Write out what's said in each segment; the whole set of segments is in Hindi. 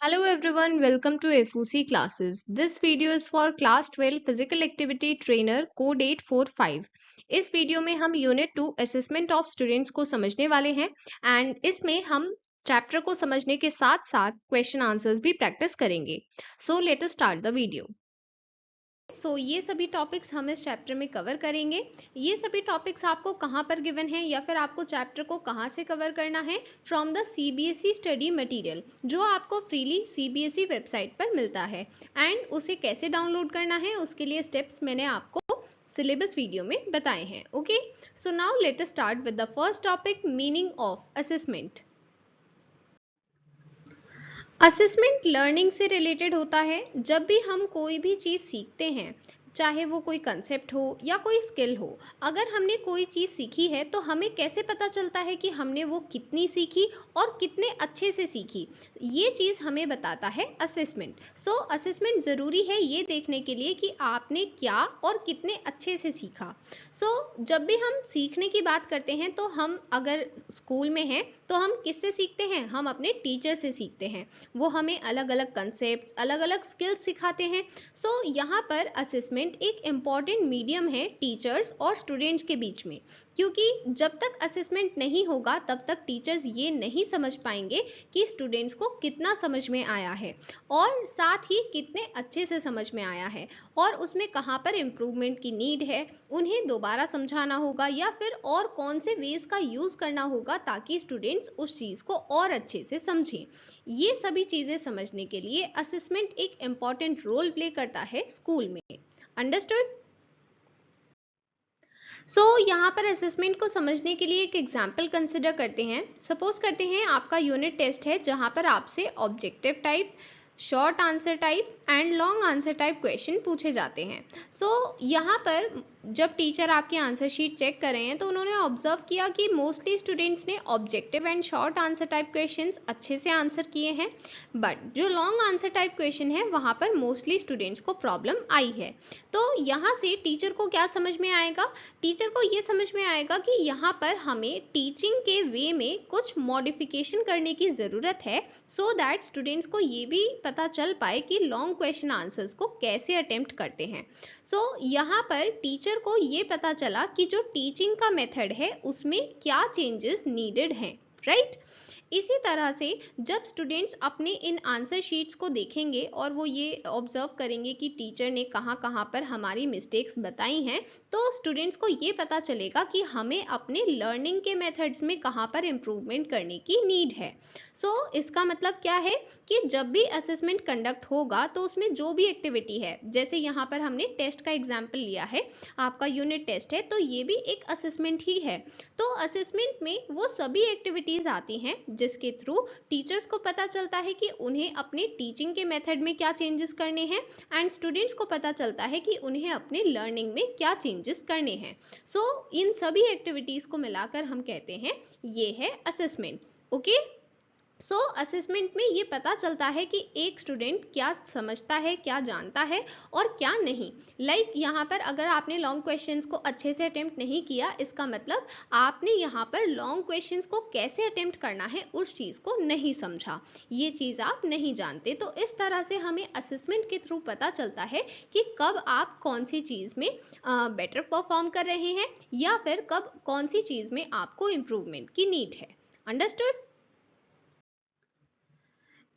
Hello everyone, welcome to FOC classes. This video is for class 12 physical activity trainer code 845. इस वीडियो में हम यूनिट 2 असेसमेंट ऑफ स्टूडेंट्स को समझने वाले हैं एंड इसमें हम चैप्टर को समझने के साथ साथ क्वेश्चन आंसर्स भी प्रैक्टिस करेंगे. So let us start the video. ये सभी टॉपिक्स हम इस चैप्टर में कवर करेंगे. ये सभी टॉपिक्स आपको कहाँ पर गिवन है या फिर आपको चैप्टर को कहाँ से कवर करना है? From the CBSE study material जो आपको फ्रीली CBSE वेबसाइट पर मिलता है. एंड उसे कैसे डाउनलोड करना है उसके लिए स्टेप्स मैंने आपको सिलेबस वीडियो में बताए हैं. Okay, so now let us start with the first topic, meaning of assessment. Assessment learning से रिलेटेड होता है. जब भी हम कोई भी चीज़ सीखते हैं, चाहे वो कोई कंसेप्ट हो या कोई स्किल हो, अगर हमने कोई चीज़ सीखी है तो हमें कैसे पता चलता है कि हमने वो कितनी सीखी और कितने अच्छे से सीखी? ये चीज़ हमें बताता है असेसमेंट. सो असेसमेंट ज़रूरी है ये देखने के लिए कि आपने क्या और कितने अच्छे से सीखा. जब भी हम सीखने की बात करते हैं तो हम अगर स्कूल में हैं तो हम किससे सीखते हैं? हम अपने टीचर से सीखते हैं. वो हमें अलग अलग कंसेप्ट, अलग अलग स्किल्स सिखाते हैं. यहाँ पर असेसमेंट एक इम्पॉर्टेंट मीडियम है टीचर्स और स्टूडेंट्स के बीच में, क्योंकि जब तक असेसमेंट नहीं होगा तब तक टीचर्स ये नहीं समझ पाएंगे कि स्टूडेंट्स को कितना समझ में आया है और साथ ही कितने अच्छे से समझ में आया है और उसमें कहाँ पर इम्प्रूवमेंट की नीड है, उन्हें दोबारा समझाना होगा या फिर और कौन से वेज का यूज़ करना होगा ताकि स्टूडेंट्स उस चीज़ को और अच्छे से समझें. ये सभी चीज़ें समझने के लिए असेसमेंट एक इम्पॉर्टेंट रोल प्ले करता है स्कूल में. अंडरस्टूड? यहाँ पर असेसमेंट को समझने के लिए एक एग्जाम्पल कंसिडर करते हैं. सपोज करते हैं आपका यूनिट टेस्ट है जहां पर आपसे objective type, short answer type and long answer type question पूछे जाते हैं. यहाँ पर जब टीचर आपकी आंसर शीट चेक कर रहे हैं तो उन्होंने ऑब्जर्व किया कि मोस्टली स्टूडेंट्स ने objective and short answer type questions अच्छे से आंसर किए हैं, बट जो लॉन्ग आंसर टाइप क्वेश्चन है वहाँ पर मोस्टली स्टूडेंट्स को प्रॉब्लम आई है. तो यहाँ से टीचर को क्या समझ में आएगा? टीचर को ये समझ में आएगा कि यहाँ पर हमें टीचिंग के वे में कुछ मॉडिफिकेशन करने की ज़रूरत है, सो दैट स्टूडेंट्स को ये भी पता चल पाए कि लॉन्ग क्वेश्चन आंसर्स को कैसे अटेम्प्ट करते हैं. यहाँ पर टीचर को ये पता चला कि जो टीचिंग का मेथड है उसमें क्या चेंजेस नीडेड हैं, राइट? इसी तरह से जब स्टूडेंट्स अपने इन आंसर शीट्स को देखेंगे और वो ये ऑब्जर्व करेंगे कि टीचर ने कहाँ कहाँ पर हमारी मिस्टेक्स बताई हैं, तो स्टूडेंट्स को ये पता चलेगा कि हमें अपने लर्निंग के मेथड्स में कहाँ पर इम्प्रूवमेंट करने की नीड है. इसका मतलब क्या है कि जब भी असेसमेंट कंडक्ट होगा तो उसमें जो भी एक्टिविटी है, जैसे यहाँ पर हमने टेस्ट का एग्जाम्पल लिया है, आपका यूनिट टेस्ट है तो ये भी एक असेसमेंट ही है. तो असेसमेंट में वो सभी एक्टिविटीज आती हैं जिसके थ्रू टीचर्स को पता चलता है कि उन्हें अपने टीचिंग के मेथड में क्या चेंजेस करने हैं एंड स्टूडेंट्स को पता चलता है कि उन्हें अपने लर्निंग में क्या चेंजेस करने हैं. इन सभी एक्टिविटीज को मिलाकर हम कहते हैं ये है असेसमेंट. ओके, असेसमेंट में ये पता चलता है कि एक स्टूडेंट क्या समझता है, क्या जानता है और क्या नहीं. यहाँ पर अगर आपने लॉन्ग क्वेश्चंस को अच्छे से अटेम्प्ट नहीं किया, इसका मतलब आपने यहाँ पर लॉन्ग क्वेश्चंस को कैसे अटेम्प्ट करना है उस चीज़ को नहीं समझा, ये चीज़ आप नहीं जानते. तो इस तरह से हमें असेसमेंट के थ्रू पता चलता है कि कब आप कौन सी चीज़ में बेटर परफॉर्म कर रहे हैं या फिर कब कौन सी चीज़ में आपको इम्प्रूवमेंट की नीड है. अंडरस्टूड?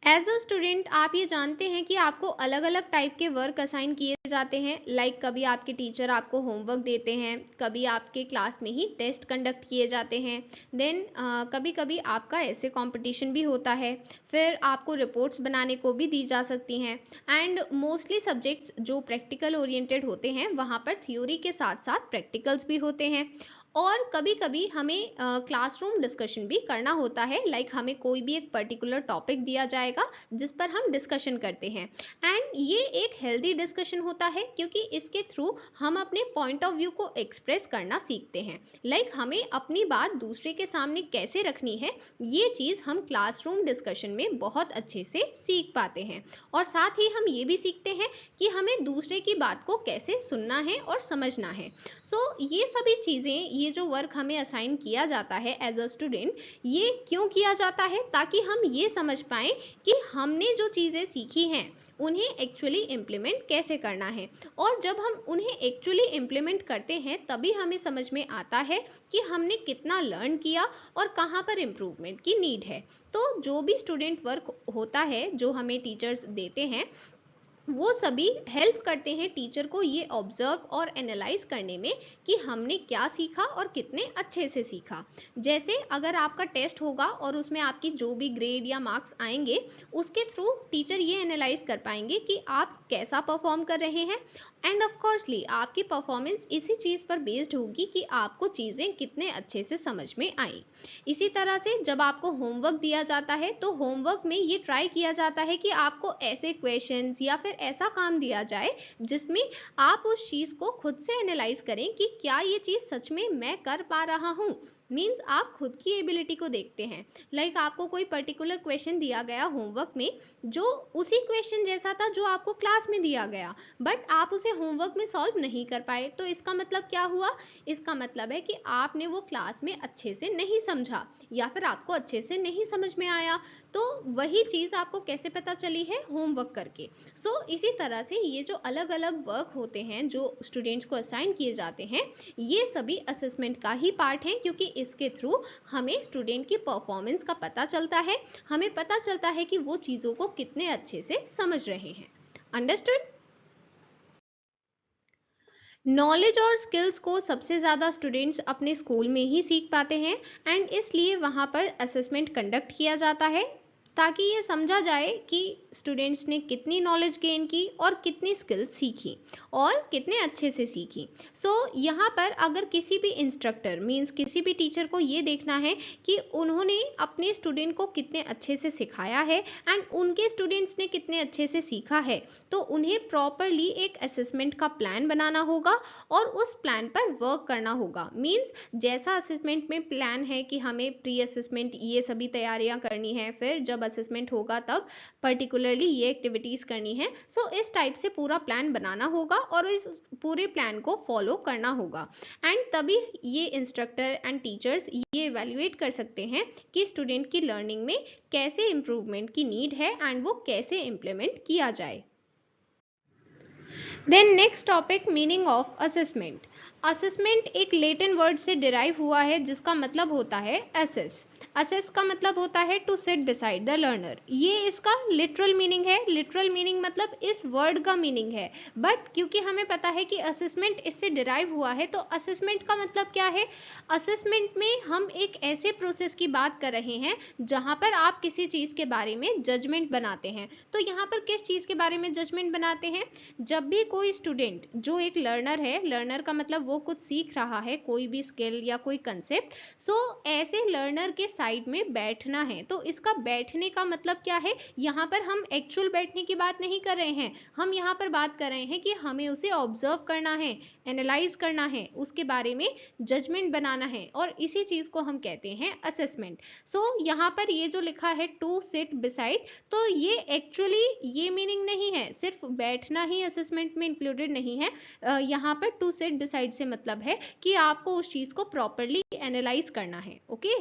एज अ स्टूडेंट आप ये जानते हैं कि आपको अलग अलग टाइप के वर्क असाइन किए जाते हैं. कभी आपके टीचर आपको होमवर्क देते हैं, कभी आपके क्लास में ही टेस्ट कंडक्ट किए जाते हैं, देन कभी कभी आपका ऐसे कंपटीशन भी होता है, फिर आपको रिपोर्ट्स बनाने को भी दी जा सकती हैं. एंड मोस्टली सब्जेक्ट्स जो प्रैक्टिकल ओरिएंटेड होते हैं वहाँ पर थ्योरी के साथ साथ प्रैक्टिकल्स भी होते हैं. और कभी कभी हमें क्लासरूम डिस्कशन भी करना होता है. हमें कोई भी एक पर्टिकुलर टॉपिक दिया जाएगा जिस पर हम डिस्कशन करते हैं एंड ये एक हेल्दी डिस्कशन होता है क्योंकि इसके थ्रू हम अपने पॉइंट ऑफ व्यू को एक्सप्रेस करना सीखते हैं. हमें अपनी बात दूसरे के सामने कैसे रखनी है, ये चीज़ हम क्लासरूम डिस्कशन में बहुत अच्छे से सीख पाते हैं. और साथ ही हम ये भी सीखते हैं कि हमें दूसरे की बात को कैसे सुनना है और समझना है. ये सभी चीज़ें, ये जो वर्क हमें असाइन किया जाता है एज अ स्टूडेंट, ये क्यों किया जाता है? ताकि हम ये समझ पाएँ कि हमने जो चीज़ें सीखी हैं उन्हें एक्चुअली इम्प्लीमेंट कैसे करना है। और जब हम उन्हें एक्चुअली इम्प्लीमेंट करते हैं तभी हमें समझ में आता है कि हमने कितना लर्न किया और कहाँ पर इम्प्रूवमेंट की नीड है। तो जो भी स्टूडेंट वर्क होता है जो हमें टीचर्स देते हैं, वो सभी हेल्प करते हैं टीचर को ये ऑब्जर्व और एनालाइज करने में कि हमने क्या सीखा और कितने अच्छे से सीखा। जैसे अगर आपका टेस्ट होगा और उसमें आपकी जो भी ग्रेड या मार्क्स आएंगे, उसके थ्रू टीचर ये एनालाइज कर पाएंगे कि आप कैसा परफॉर्म कर रहे हैं। एंड ऑफ कोर्सली आपकी परफॉर्मेंस इसी चीज़ पर बेस्ड होगी कि आपको चीज़ें कितने अच्छे से समझ में आई। इसी तरह से जब आपको होमवर्क दिया जाता है तो होमवर्क में ये ट्राई किया जाता है कि आपको ऐसे क्वेश्चंस या फिर ऐसा काम दिया जाए जिसमें आप उस चीज़ को खुद से एनालाइज करें कि क्या ये चीज़ सच में मैं कर पा रहा हूँ। मीन्स आप खुद की एबिलिटी को देखते हैं। लाइक आपको कोई पर्टिकुलर क्वेश्चन दिया गया होमवर्क में जो उसी क्वेश्चन जैसा था जो आपको क्लास में दिया गया, बट आप उसे होमवर्क में सॉल्व नहीं कर पाए। तो इसका मतलब क्या हुआ? इसका मतलब है कि आपने वो क्लास में अच्छे से नहीं समझा या फिर आपको अच्छे से नहीं समझ में आया। तो वही चीज़ आपको कैसे पता चली है? होमवर्क करके। इसी तरह से ये जो अलग अलग वर्क होते हैं जो स्टूडेंट्स को असाइन किए जाते हैं, ये सभी असेसमेंट का ही पार्ट हैं, क्योंकि इसके थ्रू हमें स्टूडेंट की परफॉर्मेंस का पता चलता है। हमें पता चलता है कि वो चीज़ों को कितने अच्छे से समझ रहे हैं। अंडरस्टूड? नॉलेज और स्किल्स को सबसे ज़्यादा स्टूडेंट्स अपने स्कूल में ही सीख पाते हैं, एंड इसलिए वहाँ पर असेसमेंट कंडक्ट किया जाता है ताकि ये समझा जाए कि स्टूडेंट्स ने कितनी नॉलेज गेन की और कितनी स्किल्स सीखी और कितने अच्छे से सीखी। यहाँ पर अगर किसी भी इंस्ट्रक्टर मीन्स किसी भी टीचर को ये देखना है कि उन्होंने अपने स्टूडेंट को कितने अच्छे से सिखाया है एंड उनके स्टूडेंट्स ने कितने अच्छे से सीखा है, तो उन्हें प्रॉपरली एक असेसमेंट का प्लान बनाना होगा और उस प्लान पर वर्क करना होगा। मीन्स जैसा असेसमेंट में प्लान है कि हमें प्री असेसमेंट ये सभी तैयारियां करनी है, फिर जब असेसमेंट होगा तब पर्टिकुलरली ये एक्टिविटीज करनी है। इस टाइप से पूरा प्लान बनाना होगा और इस पूरे प्लान को फॉलो करना होगा, एंड तभी ये इंस्ट्रक्टर एंड टीचर्स ये इवैल्यूएट कर सकते हैं कि स्टूडेंट की लर्निंग में कैसे इंप्रूवमेंट की नीड है एंड वो कैसे इम्प्लीमेंट किया जाए। Then next topic, meaning of assessment. Assessment एक लैटिन वर्ड से डिराइव हुआ है जिसका मतलब होता है असेस। असेस का मतलब होता है to sit beside the learner. ये इसका लिटरल मीनिंग है। लिटरल मीनिंग मतलब इस वर्ड का मीनिंग है, बट क्योंकि हमें पता है कि असेसमेंट इससे डिराइव हुआ है, तो असेसमेंट का मतलब क्या है? असेसमेंट में हम एक ऐसे प्रोसेस की बात कर रहे हैं जहां पर आप किसी चीज के बारे में जजमेंट बनाते हैं। तो यहाँ पर किस चीज के बारे में जजमेंट बनाते हैं? जब भी कोई स्टूडेंट जो एक लर्नर है, लर्नर का मतलब वो कुछ सीख रहा है, कोई भी स्किल या कोई कंसेप्ट, ऐसे लर्नर के साइड में बैठना है। तो इसका बैठने का मतलब क्या है? यहाँ पर हम एक्चुअल बैठने की बात नहीं कर रहे हैं, हम यहाँ पर बात कर रहे हैं कि हमें उसे ऑब्जर्व करना है, एनालाइज करना है, उसके बारे में जजमेंट बनाना है, और इसी चीज को हम कहते हैं असेसमेंट। यहाँ पर ये जो लिखा है टू सिट बिसाइड, तो ये एक्चुअली ये मीनिंग नहीं है, सिर्फ बैठना ही असेसमेंट में इंक्लूडेड नहीं है। यहाँ पर टू सिट बिसाइड से मतलब है कि आपको उस चीज को प्रॉपरली एनालाइज करना है। ओके,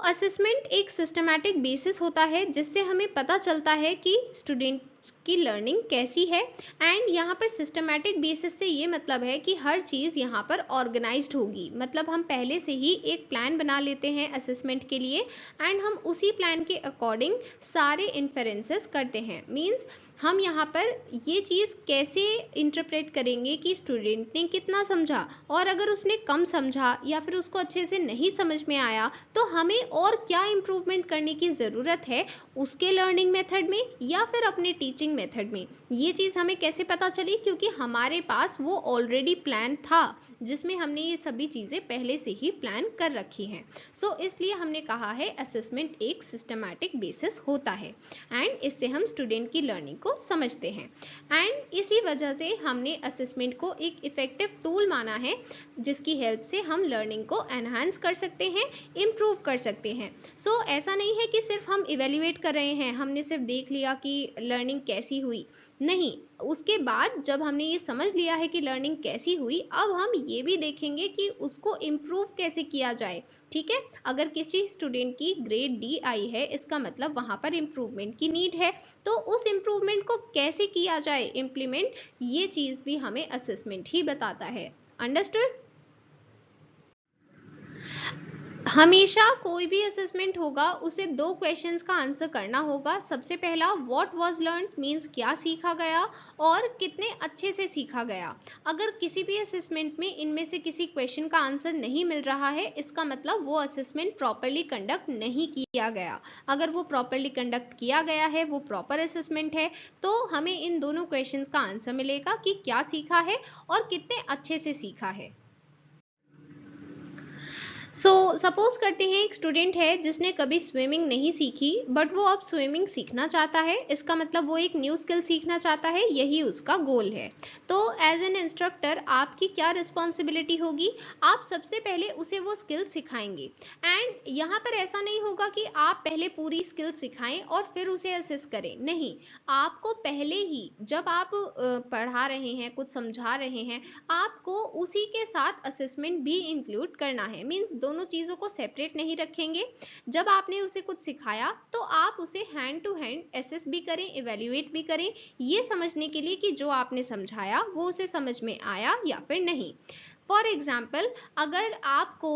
असेसमेंट एक सिस्टमैटिक बेसिस होता है जिससे हमें पता चलता है कि स्टूडेंट्स की लर्निंग कैसी है। एंड यहाँ पर सिस्टमैटिक बेसिस से ये मतलब है कि हर चीज़ यहाँ पर ऑर्गेनाइज्ड होगी। मतलब हम पहले से ही एक प्लान बना लेते हैं असेसमेंट के लिए, एंड हम उसी प्लान के अकॉर्डिंग सारे इन्फेरेंसेस करते हैं। मीन्स हम यहाँ पर ये चीज़ कैसे इंटरप्रेट करेंगे कि स्टूडेंट ने कितना समझा, और अगर उसने कम समझा या फिर उसको अच्छे से नहीं समझ में आया तो हमें और क्या इम्प्रूवमेंट करने की ज़रूरत है उसके लर्निंग मेथड में या फिर अपने टीचिंग मेथड में। ये चीज़ हमें कैसे पता चली? क्योंकि हमारे पास वो ऑलरेडी प्लान था जिसमें हमने ये सभी चीज़ें पहले से ही प्लान कर रखी हैं। इसलिए हमने कहा है असेसमेंट एक सिस्टमैटिक बेसिस होता है, एंड इससे हम स्टूडेंट की लर्निंग को समझते हैं। एंड इसी वजह से हमने असेसमेंट को एक इफेक्टिव टूल माना है जिसकी हेल्प से हम लर्निंग को एनहांस कर सकते हैं, इम्प्रूव कर सकते हैं। ऐसा नहीं है कि सिर्फ हम इवेल्युएट कर रहे हैं, हमने सिर्फ देख लिया कि लर्निंग कैसी हुई, नहीं, उसके बाद जब हमने ये समझ लिया है कि लर्निंग कैसी हुई, अब हम ये भी देखेंगे कि उसको इम्प्रूव कैसे किया जाए। ठीक है, अगर किसी स्टूडेंट की ग्रेड डी आई है, इसका मतलब वहां पर इम्प्रूवमेंट की नीड है, तो उस इम्प्रूवमेंट को कैसे किया जाए इम्प्लीमेंट, ये चीज भी हमें असेसमेंट ही बताता है। अंडरस्टूड? हमेशा कोई भी असेसमेंट होगा उसे दो क्वेश्चंस का आंसर करना होगा। सबसे पहला व्हाट वाज लर्न्ड मींस क्या सीखा गया और कितने अच्छे से सीखा गया। अगर किसी भी असेसमेंट में इनमें से किसी क्वेश्चन का आंसर नहीं मिल रहा है, इसका मतलब वो असेसमेंट प्रॉपरली कंडक्ट नहीं किया गया। अगर वो प्रॉपरली कंडक्ट किया गया है, वो प्रॉपर असेसमेंट है, तो हमें इन दोनों क्वेश्चंस का आंसर मिलेगा कि क्या सीखा है और कितने अच्छे से सीखा है। सपोज करते हैं एक स्टूडेंट है जिसने कभी स्विमिंग नहीं सीखी, बट वो अब स्विमिंग सीखना चाहता है। इसका मतलब वो एक न्यू स्किल सीखना चाहता है, यही उसका गोल है। तो एज एन इंस्ट्रक्टर आपकी क्या रिस्पॉन्सिबिलिटी होगी? आप सबसे पहले उसे वो स्किल सिखाएंगे। एंड यहाँ पर ऐसा नहीं होगा कि आप पहले पूरी स्किल सिखाएं और फिर उसे असेस करें, नहीं। आपको पहले ही जब आप पढ़ा रहे हैं, कुछ समझा रहे हैं, आपको उसी के साथ असेसमेंट भी इंक्लूड करना है। मींस दोनों चीजों को सेपरेट नहीं रखेंगे। जब आपने उसे कुछ सिखाया तो आप उसे हैंड टू हैंड एसेस भी करें, इवेल्युएट भी करें, ये समझने के लिए कि जो आपने समझाया वो उसे समझ में आया या फिर नहीं। फॉर एग्जाम्पल, अगर आपको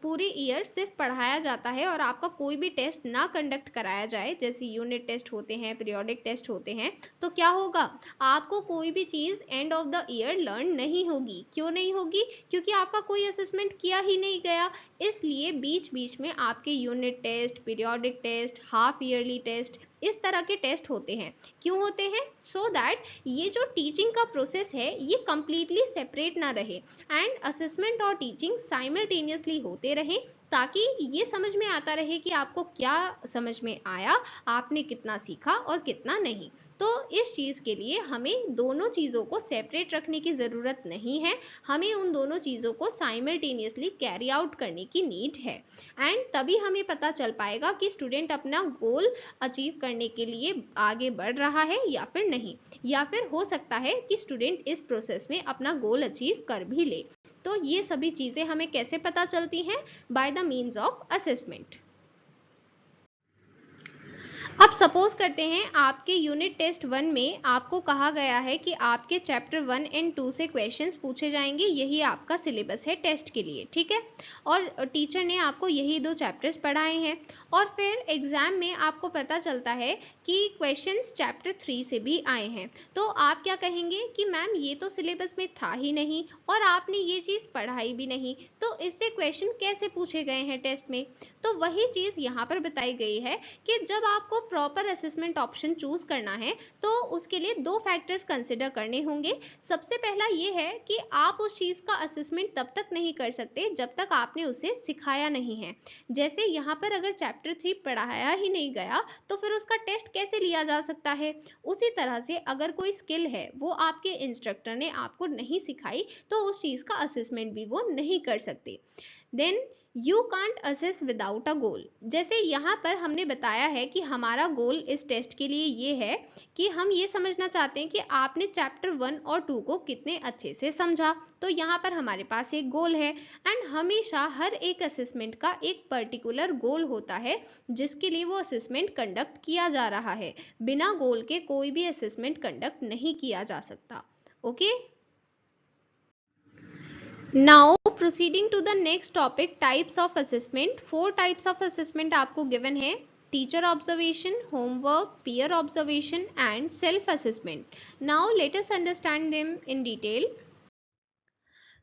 पूरे ईयर सिर्फ पढ़ाया जाता है और आपका कोई भी टेस्ट ना कंडक्ट कराया जाए, जैसे यूनिट टेस्ट होते हैं, पीरियोडिक टेस्ट होते हैं, तो क्या होगा? आपको कोई भी चीज end of the year learn नहीं होगी। क्यों नहीं होगी? क्योंकि आपका कोई असेसमेंट किया ही नहीं गया। इसलिए बीच बीच में आपके unit test, periodic test, half yearly test, इस तरह के टेस्ट होते हैं। क्यों होते हैं? सो दैट ये जो टीचिंग का प्रोसेस है ये कंप्लीटली सेपरेट ना रहे एंड असेसमेंट और टीचिंग साइमल्टेनियसली होते रहे, ताकि ये समझ में आता रहे कि आपको क्या समझ में आया, आपने कितना सीखा और कितना नहीं। तो इस चीज के लिए हमें दोनों चीजों को सेपरेट रखने की जरूरत नहीं है, हमें उन दोनों चीजों को साइमल्टेनियसली कैरी आउट करने की नीड है। एंड तभी हमें पता चल पाएगा कि स्टूडेंट अपना गोल अचीव करने के लिए आगे बढ़ रहा है या फिर नहीं, या फिर हो सकता है कि स्टूडेंट इस प्रोसेस में अपना गोल अचीव कर भी ले। तो ये सभी चीजें हमें कैसे पता चलती हैं? By the means of assessment. अब सपोज करते हैं आपके यूनिट टेस्ट 1 में आपको कहा गया है कि आपके चैप्टर 1 एंड 2 से क्वेश्चंस पूछे जाएंगे, यही आपका सिलेबस है टेस्ट के लिए, ठीक है। और टीचर ने आपको यही 2 चैप्टर्स पढ़ाए हैं, और फिर एग्जाम में आपको पता चलता है कि क्वेश्चंस चैप्टर 3 से भी आए हैं। तो आप क्या कहेंगे कि मैम ये तो सिलेबस में था ही नहीं और आपने ये चीज़ पढ़ाई भी नहीं, तो इससे क्वेश्चन कैसे पूछे गए हैं टेस्ट में? तो वही चीज़ यहाँ पर बताई गई है कि जब आपको प्रॉपर असेसमेंट ऑप्शन चूज करना है तो उसके लिए 2 फैक्टर्स कंसिडर करने होंगे। सबसे पहला ये है कि आप उस चीज का असेसमेंट तब तक नहीं कर सकते जब तक आपने उसे सिखाया नहीं है। जैसे यहाँ पर अगर चैप्टर 3 पढ़ाया ही नहीं गया तो फिर उसका टेस्ट कैसे लिया जा सकता है? उसी तरह से अगर कोई स्किल है वो आपके इंस्ट्रक्टर ने आपको नहीं सिखाई तो उस चीज का असेसमेंट भी वो नहीं कर सकते। Then you can't assess without a goal. जैसे यहाँ पर हमने बताया है कि हमारा गोल इस टेस्ट के लिए ये है कि हम ये समझना चाहते हैं कि आपने चैप्टर 1 और 2 को कितने अच्छे से समझा। तो यहाँ पर हमारे पास एक गोल है, एंड हमेशा हर एक असेसमेंट का एक पर्टिकुलर गोल होता है जिसके लिए वो असेसमेंट कंडक्ट किया जा रहा है। बिना गोल के कोई भी असेसमेंट कंडक्ट नहीं किया जा सकता। Okay, now proceeding to the next topic, types of assessment. 4 types of assessment आपको गिवन है: teacher observation, homework, peer observation and self assessment. Now let us understand them in detail.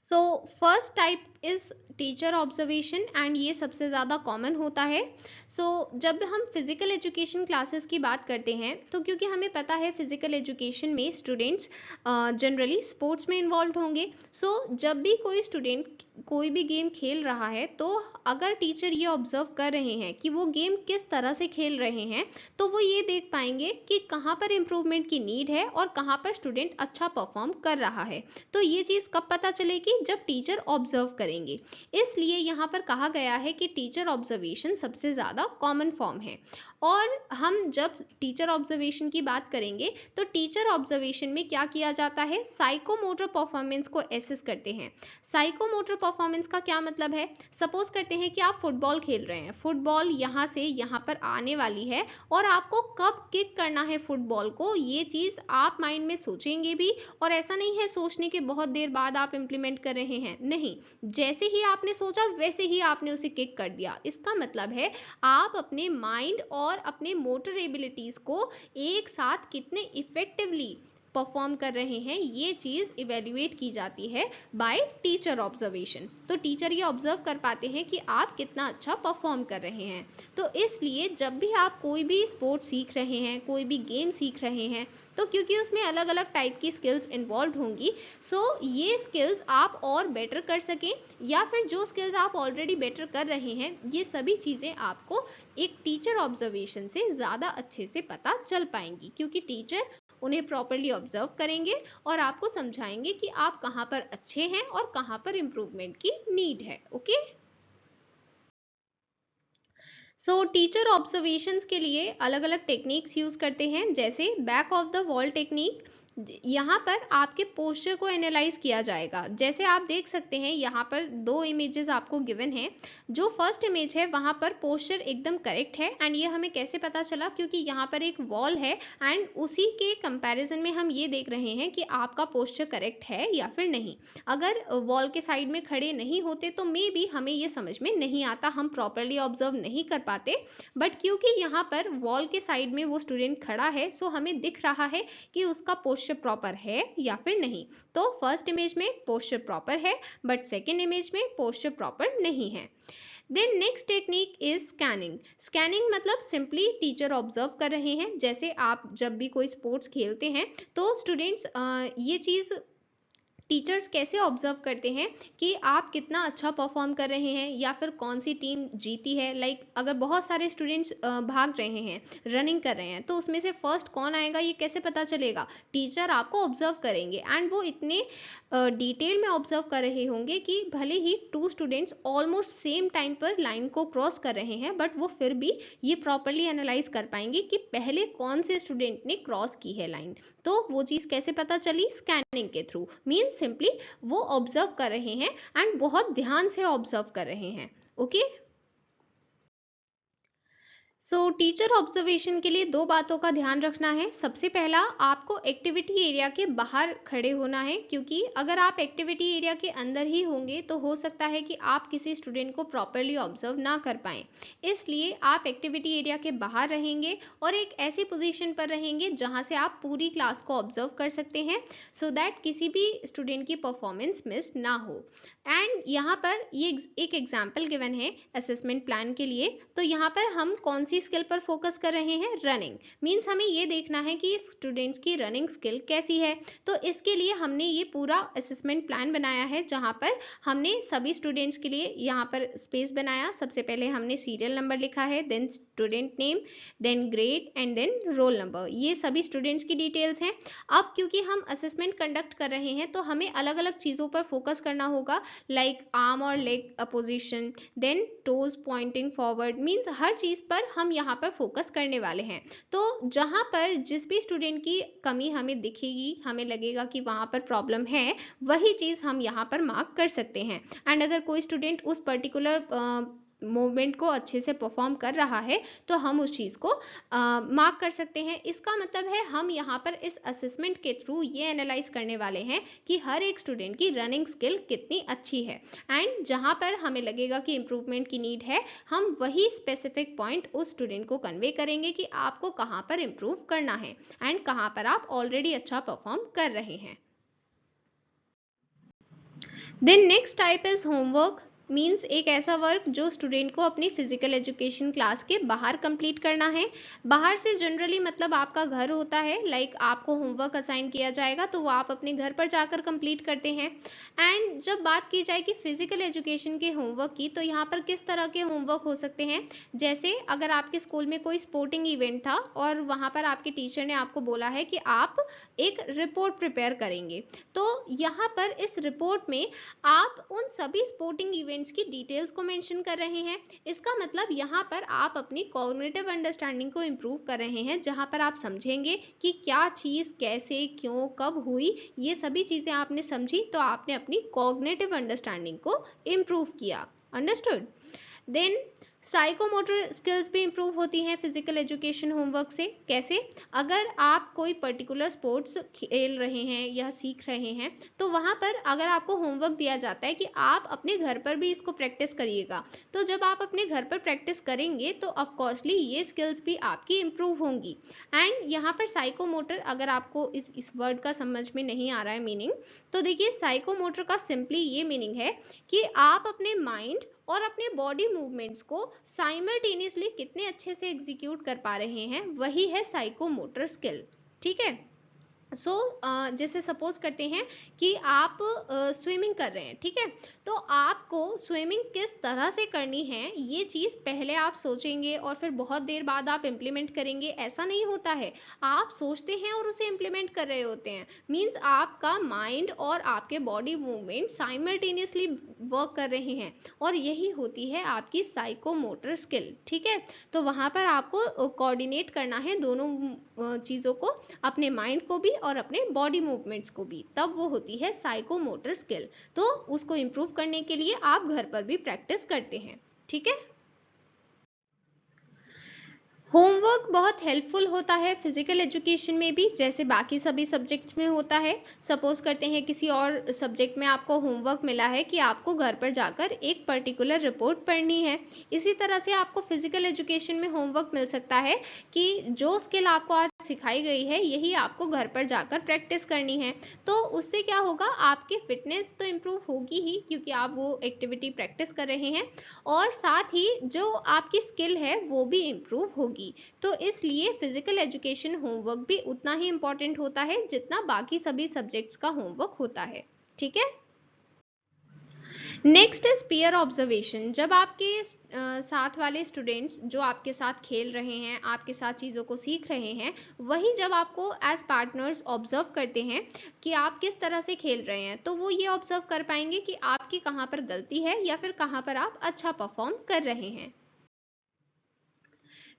So first type is teacher observation, and ये सबसे ज़्यादा कॉमन होता है। जब हम फिजिकल एजुकेशन क्लासेस की बात करते हैं तो क्योंकि हमें पता है फिजिकल एजुकेशन में स्टूडेंट्स जनरली स्पोर्ट्स में इन्वॉल्व होंगे। जब भी कोई स्टूडेंट कोई भी गेम खेल रहा है तो अगर टीचर ये ऑब्जर्व कर रहे हैं कि वो गेम किस तरह से खेल रहे हैं, तो वो ये देख पाएंगे कि कहाँ पर इम्प्रूवमेंट की नीड है और कहाँ पर स्टूडेंट अच्छा परफॉर्म कर रहा है। तो ये चीज़ कब पता चलेगी? जब टीचर ऑब्जर्व करेगी। करेंगे। इसलिए यहाँ पर कहा गया है कि टीचर ऑब्जर्वेशन सबसे ज़्यादा कॉमन फॉर्म है। और हम जब टीचर ऑब्जर्वेशन की बात करेंगे तो टीचर ऑब्जर्वेशन में क्या किया जाता है, साइकोमोटर परफॉर्मेंस को एसेस करते हैं। साइकोमोटर परफॉर्मेंस का क्या मतलब है, सपोज करते हैं कि आप फुटबॉल खेल रहे हैं, फुटबॉल यहाँ से यहाँ पर आने वाली है और आपको कब किक करना है फुटबॉल को, ये चीज़ आप माइंड में सोचेंगे भी। और ऐसा नहीं है सोचने के बहुत देर बाद आप इम्प्लीमेंट कर रहे हैं, नहीं, जैसे ही आपने सोचा वैसे ही आपने उसे किक कर दिया। इसका मतलब है आप अपने माइंड और अपने मोटर एबिलिटीज को एक साथ कितने इफेक्टिवली परफॉर्म कर रहे हैं, ये चीज इवेल्युएट की जाती है बाय टीचर ऑब्जर्वेशन। तो टीचर ये ऑब्जर्व कर पाते हैं कि आप कितना अच्छा परफॉर्म कर रहे हैं। तो इसलिए जब भी आप कोई भी स्पोर्ट सीख रहे हैं, कोई भी गेम सीख रहे हैं, तो क्योंकि उसमें अलग अलग टाइप की स्किल्स इन्वॉल्व होंगी, सो ये स्किल्स आप और बेटर कर सकें या फिर जो स्किल्स आप ऑलरेडी बेटर कर रहे हैं, ये सभी चीज़ें आपको एक टीचर ऑब्जर्वेशन से ज़्यादा अच्छे से पता चल पाएंगी, क्योंकि टीचर उन्हें प्रॉपरली ऑब्जर्व करेंगे और आपको समझाएंगे कि आप कहाँ पर अच्छे हैं और कहाँ पर इम्प्रूवमेंट की नीड है। ओके, सो टीचर ऑब्जर्वेशंस के लिए अलग अलग टेक्निक्स यूज करते हैं, जैसे back of the wall technique. यहाँ पर आपके पोस्चर को एनालाइज किया जाएगा। जैसे आप देख सकते हैं यहाँ पर दो इमेजेस आपको गिवन है। जो फर्स्ट इमेज है वहाँ पर पोस्चर एकदम करेक्ट है, एंड ये हमें कैसे पता चला, क्योंकि यहाँ पर एक वॉल है एंड उसी के कंपैरिजन में हम ये देख रहे हैं कि आपका पोस्चर करेक्ट है या फिर नहीं। अगर वॉल के साइड में खड़े नहीं होते तो मे बी हमें ये समझ में नहीं आता, हम प्रॉपरली ऑब्जर्व नहीं कर पाते। बट क्योंकि यहाँ पर वॉल के साइड में वो स्टूडेंट खड़ा है, सो हमें दिख रहा है कि उसका पोस्चर प्रॉपर है या फिर नहीं। तो फर्स्ट इमेज में पोस्चर प्रॉपर है, बट सेकेंड इमेज में पोस्चर प्रॉपर नहीं है। Then next technique is scanning. Scanning मतलब सिंपली टीचर ऑब्जर्व कर रहे हैं। जैसे आप जब भी कोई स्पोर्ट्स खेलते हैं तो स्टूडेंट्स ये चीज़ टीचर्स कैसे ऑब्जर्व करते हैं कि आप कितना अच्छा परफॉर्म कर रहे हैं या फिर कौन सी टीम जीती है। लाइक अगर बहुत सारे स्टूडेंट्स भाग रहे हैं, रनिंग कर रहे हैं, तो उसमें से फर्स्ट कौन आएगा ये कैसे पता चलेगा, टीचर आपको ऑब्जर्व करेंगे एंड वो इतने डिटेल में ऑब्जर्व कर रहे होंगे कि भले ही two students almost same time पर लाइन को क्रॉस कर रहे हैं, बट वो फिर भी ये प्रॉपरली एनालाइज कर पाएंगे कि पहले कौन से स्टूडेंट ने क्रॉस की है लाइन। तो वो चीज़ कैसे पता चली, स्कैनिंग के थ्रू। मीन्स सिंपली वो ऑब्जर्व कर रहे हैं एंड बहुत ध्यान से ऑब्जर्व कर रहे हैं। ओके, सो टीचर ऑब्जर्वेशन के लिए दो बातों का ध्यान रखना है। सबसे पहला, आपको एक्टिविटी एरिया के बाहर खड़े होना है, क्योंकि अगर आप एक्टिविटी एरिया के अंदर ही होंगे तो हो सकता है कि आप किसी स्टूडेंट को प्रॉपरली ऑब्जर्व ना कर पाएं। इसलिए आप एक्टिविटी एरिया के बाहर रहेंगे और एक ऐसी पोजीशन पर रहेंगे जहां से आप पूरी क्लास को ऑब्जर्व कर सकते हैं, सो दैट किसी भी स्टूडेंट की परफॉर्मेंस मिस ना हो। एंड यहाँ पर ये एक एग्जाम्पल गिवन है असेसमेंट प्लान के लिए। तो यहाँ पर हम कौन सी स्किल पर फोकस कर रहे हैं, रनिंग। मीन्स हमें ये देखना है कि स्टूडेंट्स की रनिंग स्किल कैसी है। तो इसके लिए हमने ये पूरा असेसमेंट प्लान बनाया है, जहाँ पर हमने सभी स्टूडेंट्स के लिए यहाँ पर स्पेस बनाया। सबसे पहले हमने सीरियल नंबर लिखा है, then student name, then grade and then roll number. ये सभी स्टूडेंट्स की डिटेल्स हैं। अब क्योंकि हम असेसमेंट कंडक्ट कर रहे हैं तो हमें अलग अलग चीज़ों पर फोकस करना होगा, लाइक आर्म और leg opposition, then toes pointing forward. Means हर चीज़ पर हम यहाँ पर फोकस करने वाले हैं। तो जहाँ पर जिस भी स्टूडेंट की कमी हमें दिखेगी, हमें लगेगा कि वहाँ पर प्रॉब्लम है, वही चीज़ हम यहाँ पर मार्क कर सकते हैं। एंड अगर कोई स्टूडेंट उस पर्टिकुलर मूवमेंट को अच्छे से परफॉर्म कर रहा है तो हम उस चीज़ को मार्क कर सकते हैं। इसका मतलब है हम यहाँ पर इस असेसमेंट के थ्रू ये एनालाइज करने वाले हैं कि हर एक स्टूडेंट की रनिंग स्किल कितनी अच्छी है, एंड जहाँ पर हमें लगेगा कि इम्प्रूवमेंट की नीड है, हम वही स्पेसिफिक पॉइंट उस स्टूडेंट को कन्वे करेंगे कि आपको कहाँ पर इम्प्रूव करना है एंड कहाँ पर आप ऑलरेडी अच्छा परफॉर्म कर रहे हैं। Then next type is homework. Means एक ऐसा वर्क जो स्टूडेंट को अपनी फिजिकल एजुकेशन क्लास के बाहर कंप्लीट करना है। बाहर से जनरली मतलब आपका घर होता है, लाइक आपको होमवर्क असाइन किया जाएगा तो वो आप अपने घर पर जाकर कंप्लीट करते हैं। एंड जब बात की जाए कि फिजिकल एजुकेशन के होमवर्क की, तो यहाँ पर किस तरह के होमवर्क हो सकते हैं, जैसे अगर आपके स्कूल में कोई स्पोर्टिंग इवेंट था और वहाँ पर आपके टीचर ने आपको बोला है कि आप एक रिपोर्ट प्रिपेयर करेंगे, तो यहाँ पर इस रिपोर्ट में आप उन सभी स्पोर्टिंग इवेंट्स की डिटेल्स को मेंशन कर रहे हैं। इसका मतलब यहाँ पर आप अपनी कॉग्निटिव अंडरस्टैंडिंग को इम्प्रूव कर रहे हैं, जहाँ पर आप समझेंगे कि क्या चीज़ कैसे क्यों कब हुई, ये सभी चीज़ें आपने समझी तो आपने अपनी कॉग्निटिव अंडरस्टैंडिंग को इम्प्रूव किया। अंडरस्टूड। देन साइकोमोटर स्किल्स भी इंप्रूव होती हैं फिजिकल एजुकेशन होमवर्क से। कैसे? अगर आप कोई पर्टिकुलर स्पोर्ट्स खेल रहे हैं या सीख रहे हैं, तो वहाँ पर अगर आपको होमवर्क दिया जाता है कि आप अपने घर पर भी इसको प्रैक्टिस करिएगा, तो जब आप अपने घर पर प्रैक्टिस करेंगे तो ऑफकोर्सली ये स्किल्स भी आपकी इंप्रूव होंगी। एंड यहाँ पर साइकोमोटर, अगर आपको इस वर्ड का समझ में नहीं आ रहा है मीनिंग, तो देखिए साइकोमोटर का सिंपली ये मीनिंग है कि आप अपने माइंड और अपने बॉडी मूवमेंट्स को साइमल्टेनियसली कितने अच्छे से एग्जीक्यूट कर पा रहे हैं, वही है साइकोमोटर स्किल। ठीक है। सो जैसे सपोज करते हैं कि आप स्विमिंग कर रहे हैं, ठीक है, तो आपको स्विमिंग किस तरह से करनी है ये चीज़ पहले आप सोचेंगे और फिर बहुत देर बाद आप इम्प्लीमेंट करेंगे, ऐसा नहीं होता है। आप सोचते हैं और उसे इम्प्लीमेंट कर रहे होते हैं, मीन्स आपका माइंड और आपके बॉडी मूवमेंट साइमल्टेनियसली वर्क कर रहे हैं, और यही होती है आपकी साइकोमोटर स्किल। ठीक है, तो वहाँ पर आपको कोऑर्डिनेट करना है दोनों चीज़ों को, अपने माइंड को भी और अपने बॉडी मूवमेंट्स को भी, तब वो होती है साइकोमोटर स्किल। तो उसको इम्प्रूव करने के लिए आप घर पर भी प्रैक्टिस करते हैं। ठीक है। होमवर्क बहुत हेल्पफुल होता है फिजिकल एजुकेशन में भी, जैसे बाकी सभी सब्जेक्ट्स में होता है। सपोज करते हैं किसी और सब्जेक्ट में आपको होमवर्क मिला है कि आपको घर पर जाकर एक पर्टिकुलर रिपोर्ट पढ़नी है, इसी तरह से आपको फिजिकल एजुकेशन में होमवर्क मिल सकता है कि जो स्किल आपको आज सिखाई गई है यही आपको घर पर जाकर प्रैक्टिस करनी है। तो उससे क्या होगा, आपकी फिटनेस तो इम्प्रूव होगी ही क्योंकि आप वो एक्टिविटी प्रैक्टिस कर रहे हैं, और साथ ही जो आपकी स्किल है वो भी इम्प्रूव होगी। तो इसलिए फिजिकल एजुकेशन होमवर्क भी उतना ही इम्पोर्टेंट होता है जितना बाकी सभी सब्जेक्ट्स का होमवर्क होता है। ठीक है। Next is peer observation. जब आपके साथ वाले स्टूडेंट्स जो आपके साथ खेल रहे हैं, आपके साथ चीज़ों को सीख रहे हैं, वही जब आपको एज पार्टनर्स ऑब्जर्व करते हैं कि आप किस तरह से खेल रहे हैं, तो वो ये ऑब्जर्व कर पाएंगे कि आपकी कहाँ पर गलती है या फिर कहाँ पर आप अच्छा परफॉर्म कर रहे हैं।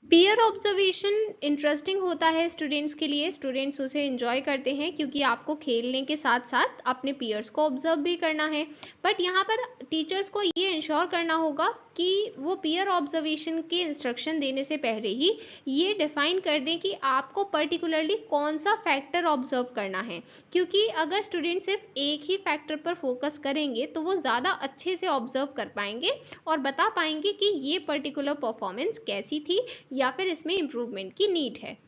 पीयर ऑब्जर्वेशन इंटरेस्टिंग होता है स्टूडेंट्स के लिए, स्टूडेंट्स उसे एंजॉय करते हैं क्योंकि आपको खेलने के साथ साथ अपने पीयर्स को ऑब्जर्व भी करना है। बट यहाँ पर टीचर्स को ये इंश्योर करना होगा कि वो पीयर ऑब्जर्वेशन के इंस्ट्रक्शन देने से पहले ही ये डिफाइन कर दें कि आपको पर्टिकुलरली कौन सा फैक्टर ऑब्जर्व करना है, क्योंकि अगर स्टूडेंट सिर्फ एक ही फैक्टर पर फोकस करेंगे तो वो ज़्यादा अच्छे से ऑब्जर्व कर पाएंगे और बता पाएंगे कि ये पर्टिकुलर परफॉर्मेंस कैसी थी या फिर इसमें इम्प्रूवमेंट की नीड है।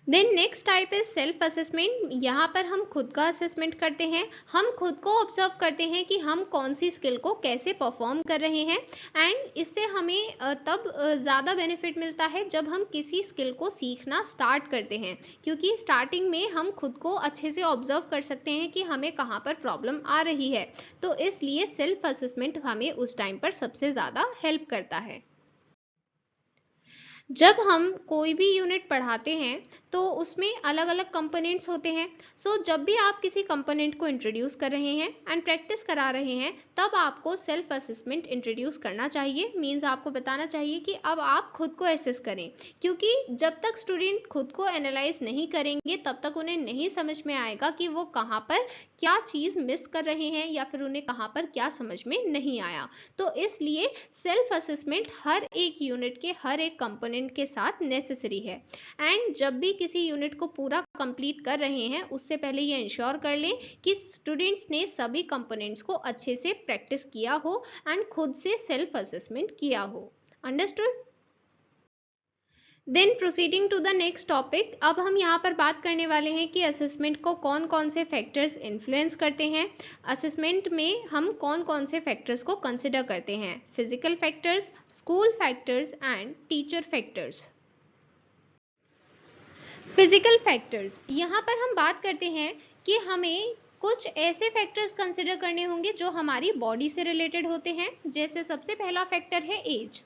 Then next type is self assessment. यहाँ पर हम खुद का असेसमेंट करते हैं, हम खुद को ऑब्जर्व करते हैं कि हम कौन सी स्किल को कैसे परफॉर्म कर रहे हैं। एंड इससे हमें तब ज़्यादा बेनिफिट मिलता है जब हम किसी स्किल को सीखना स्टार्ट करते हैं, क्योंकि स्टार्टिंग में हम खुद को अच्छे से ऑब्जर्व कर सकते हैं कि हमें कहाँ पर प्रॉब्लम आ रही है। तो इसलिए सेल्फ असेसमेंट हमें उस टाइम पर सबसे ज़्यादा हेल्प करता है। जब हम कोई भी यूनिट पढ़ाते हैं तो उसमें अलग अलग कंपोनेंट्स होते हैं। सो जब भी आप किसी कंपोनेंट को इंट्रोड्यूस कर रहे हैं एंड प्रैक्टिस करा रहे हैं, तब आपको सेल्फ असेसमेंट इंट्रोड्यूस करना चाहिए। मींस आपको बताना चाहिए कि अब आप खुद को एसेस करें, क्योंकि जब तक स्टूडेंट खुद को एनालाइज नहीं करेंगे तब तक उन्हें नहीं समझ में आएगा कि वो कहाँ पर क्या चीज़ मिस कर रहे हैं या फिर उन्हें कहाँ पर क्या समझ में नहीं आया। तो इसलिए सेल्फ असेसमेंट हर एक यूनिट के हर एक कंपोनेंट के साथ नेसेसरी है। एंड जब भी किसी यूनिट को पूरा कंप्लीट कर रहे हैं उससे पहले ये इंश्योर कर लें कि स्टूडेंट्स ने सभी कंपोनेंट्स को अच्छे से प्रैक्टिस किया हो एंड खुद से सेल्फ असेसमेंट किया हो। Understood. Then proceeding to the next topic, अब हम यहाँ पर बात करने वाले हैं कि असेसमेंट को कौन कौन से फैक्टर्स इन्फ्लुएंस करते हैं। असेसमेंट में हम कौन कौन से फैक्टर्स को कंसिडर करते हैं, physical factors, school factors and teacher factors. Physical factors, यहाँ पर हम बात करते हैं कि हमें कुछ ऐसे फैक्टर्स कंसिडर करने होंगे जो हमारी बॉडी से रिलेटेड होते हैं। जैसे सबसे पहला फैक्टर है एज।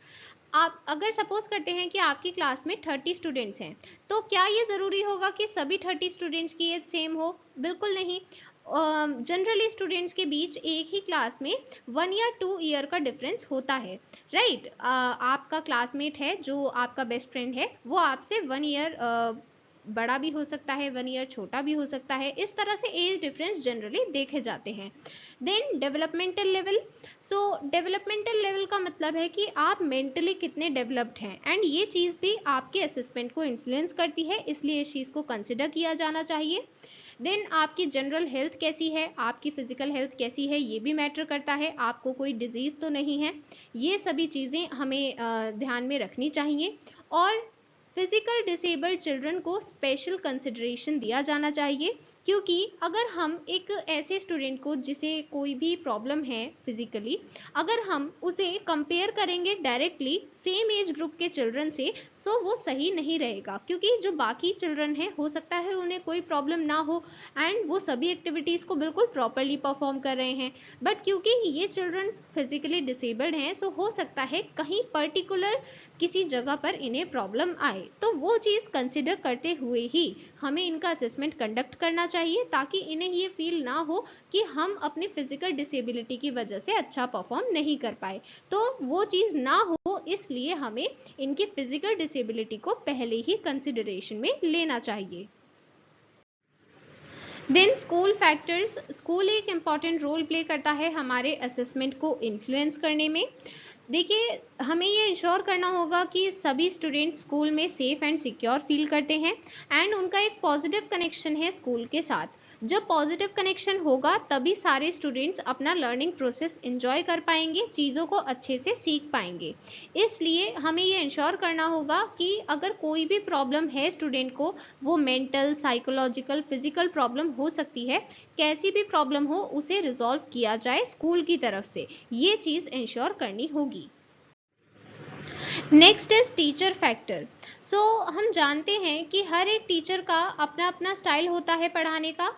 आप अगर सपोज करते हैं कि आपकी क्लास में 30 स्टूडेंट्स हैं, तो क्या ये ज़रूरी होगा कि सभी 30 स्टूडेंट्स की एज सेम हो? बिल्कुल नहीं। जनरली स्टूडेंट्स के बीच एक ही क्लास में 1 या 2 ईयर का डिफरेंस होता है, राइट। आपका क्लासमेट है जो आपका बेस्ट फ्रेंड है, वो आपसे 1 ईयर बड़ा भी हो सकता है, 1 ईयर छोटा भी हो सकता है। इस तरह से एज डिफरेंस जनरली देखे जाते हैं। Then developmental level. So developmental level का मतलब है कि आप मेंटली कितने डेवलप्ड हैं, एंड ये चीज़ भी आपके असेसमेंट को इन्फ्लुएंस करती है, इसलिए इस चीज़ को कंसिडर किया जाना चाहिए। देन आपकी जनरल हेल्थ कैसी है, आपकी फिजिकल हेल्थ कैसी है, ये भी मैटर करता है। आपको कोई डिजीज़ तो नहीं है, ये सभी चीज़ें हमें ध्यान में रखनी चाहिए। और फिजिकल डिसेबल्ड चिल्ड्रन को स्पेशल कंसिडरेशन दिया जाना चाहिए, क्योंकि अगर हम एक ऐसे स्टूडेंट को जिसे कोई भी प्रॉब्लम है फिजिकली, अगर हम उसे कंपेयर करेंगे डायरेक्टली सेम एज ग्रुप के चिल्ड्रन से, सो वो सही नहीं रहेगा। क्योंकि जो बाकी चिल्ड्रन हैं, हो सकता है उन्हें कोई प्रॉब्लम ना हो एंड वो सभी एक्टिविटीज़ को बिल्कुल प्रॉपरली परफॉर्म कर रहे हैं, बट क्योंकि ये चिल्ड्रन फिजिकली डिसेबल्ड हैं, सो हो सकता है कहीं पर्टिकुलर किसी जगह पर इन्हें प्रॉब्लम आए। तो वो चीज़ कंसिडर करते हुए ही हमें इनका असेसमेंट कंडक्ट करना चाहिए, ताकि इन्हें ये फील ना हो कि हम अपनी फिजिकल डिसेबिलिटी की वजह से अच्छा परफॉर्म नहीं कर पाए। तो वो चीज़ ना हो, इसलिए हमें इनकी फिजिकल डिसेबिलिटी को पहले ही कंसिडरेशन में लेना चाहिए। Then school factors. स्कूल एक इम्पॉर्टेंट रोल प्ले करता है हमारे असेसमेंट को इन्फ्लुएंस करने में। देखिए, हमें ये इंश्योर करना होगा कि सभी स्टूडेंट्स स्कूल में सेफ एंड सिक्योर फील करते हैं, एंड उनका एक पॉजिटिव कनेक्शन है स्कूल के साथ। जब पॉजिटिव कनेक्शन होगा, तभी सारे स्टूडेंट्स अपना लर्निंग प्रोसेस एंजॉय कर पाएंगे, चीज़ों को अच्छे से सीख पाएंगे। इसलिए हमें ये इंश्योर करना होगा कि अगर कोई भी प्रॉब्लम है स्टूडेंट को, वो मेंटल, साइकोलॉजिकल, फिजिकल प्रॉब्लम हो सकती है, कैसी भी प्रॉब्लम हो, उसे रिजॉल्व किया जाए स्कूल की तरफ से। ये चीज़ इंश्योर करनी होगी। Next is teacher factor. So हम जानते हैं कि हर एक टीचर का अपना अपना स्टाइल होता है पढ़ाने का।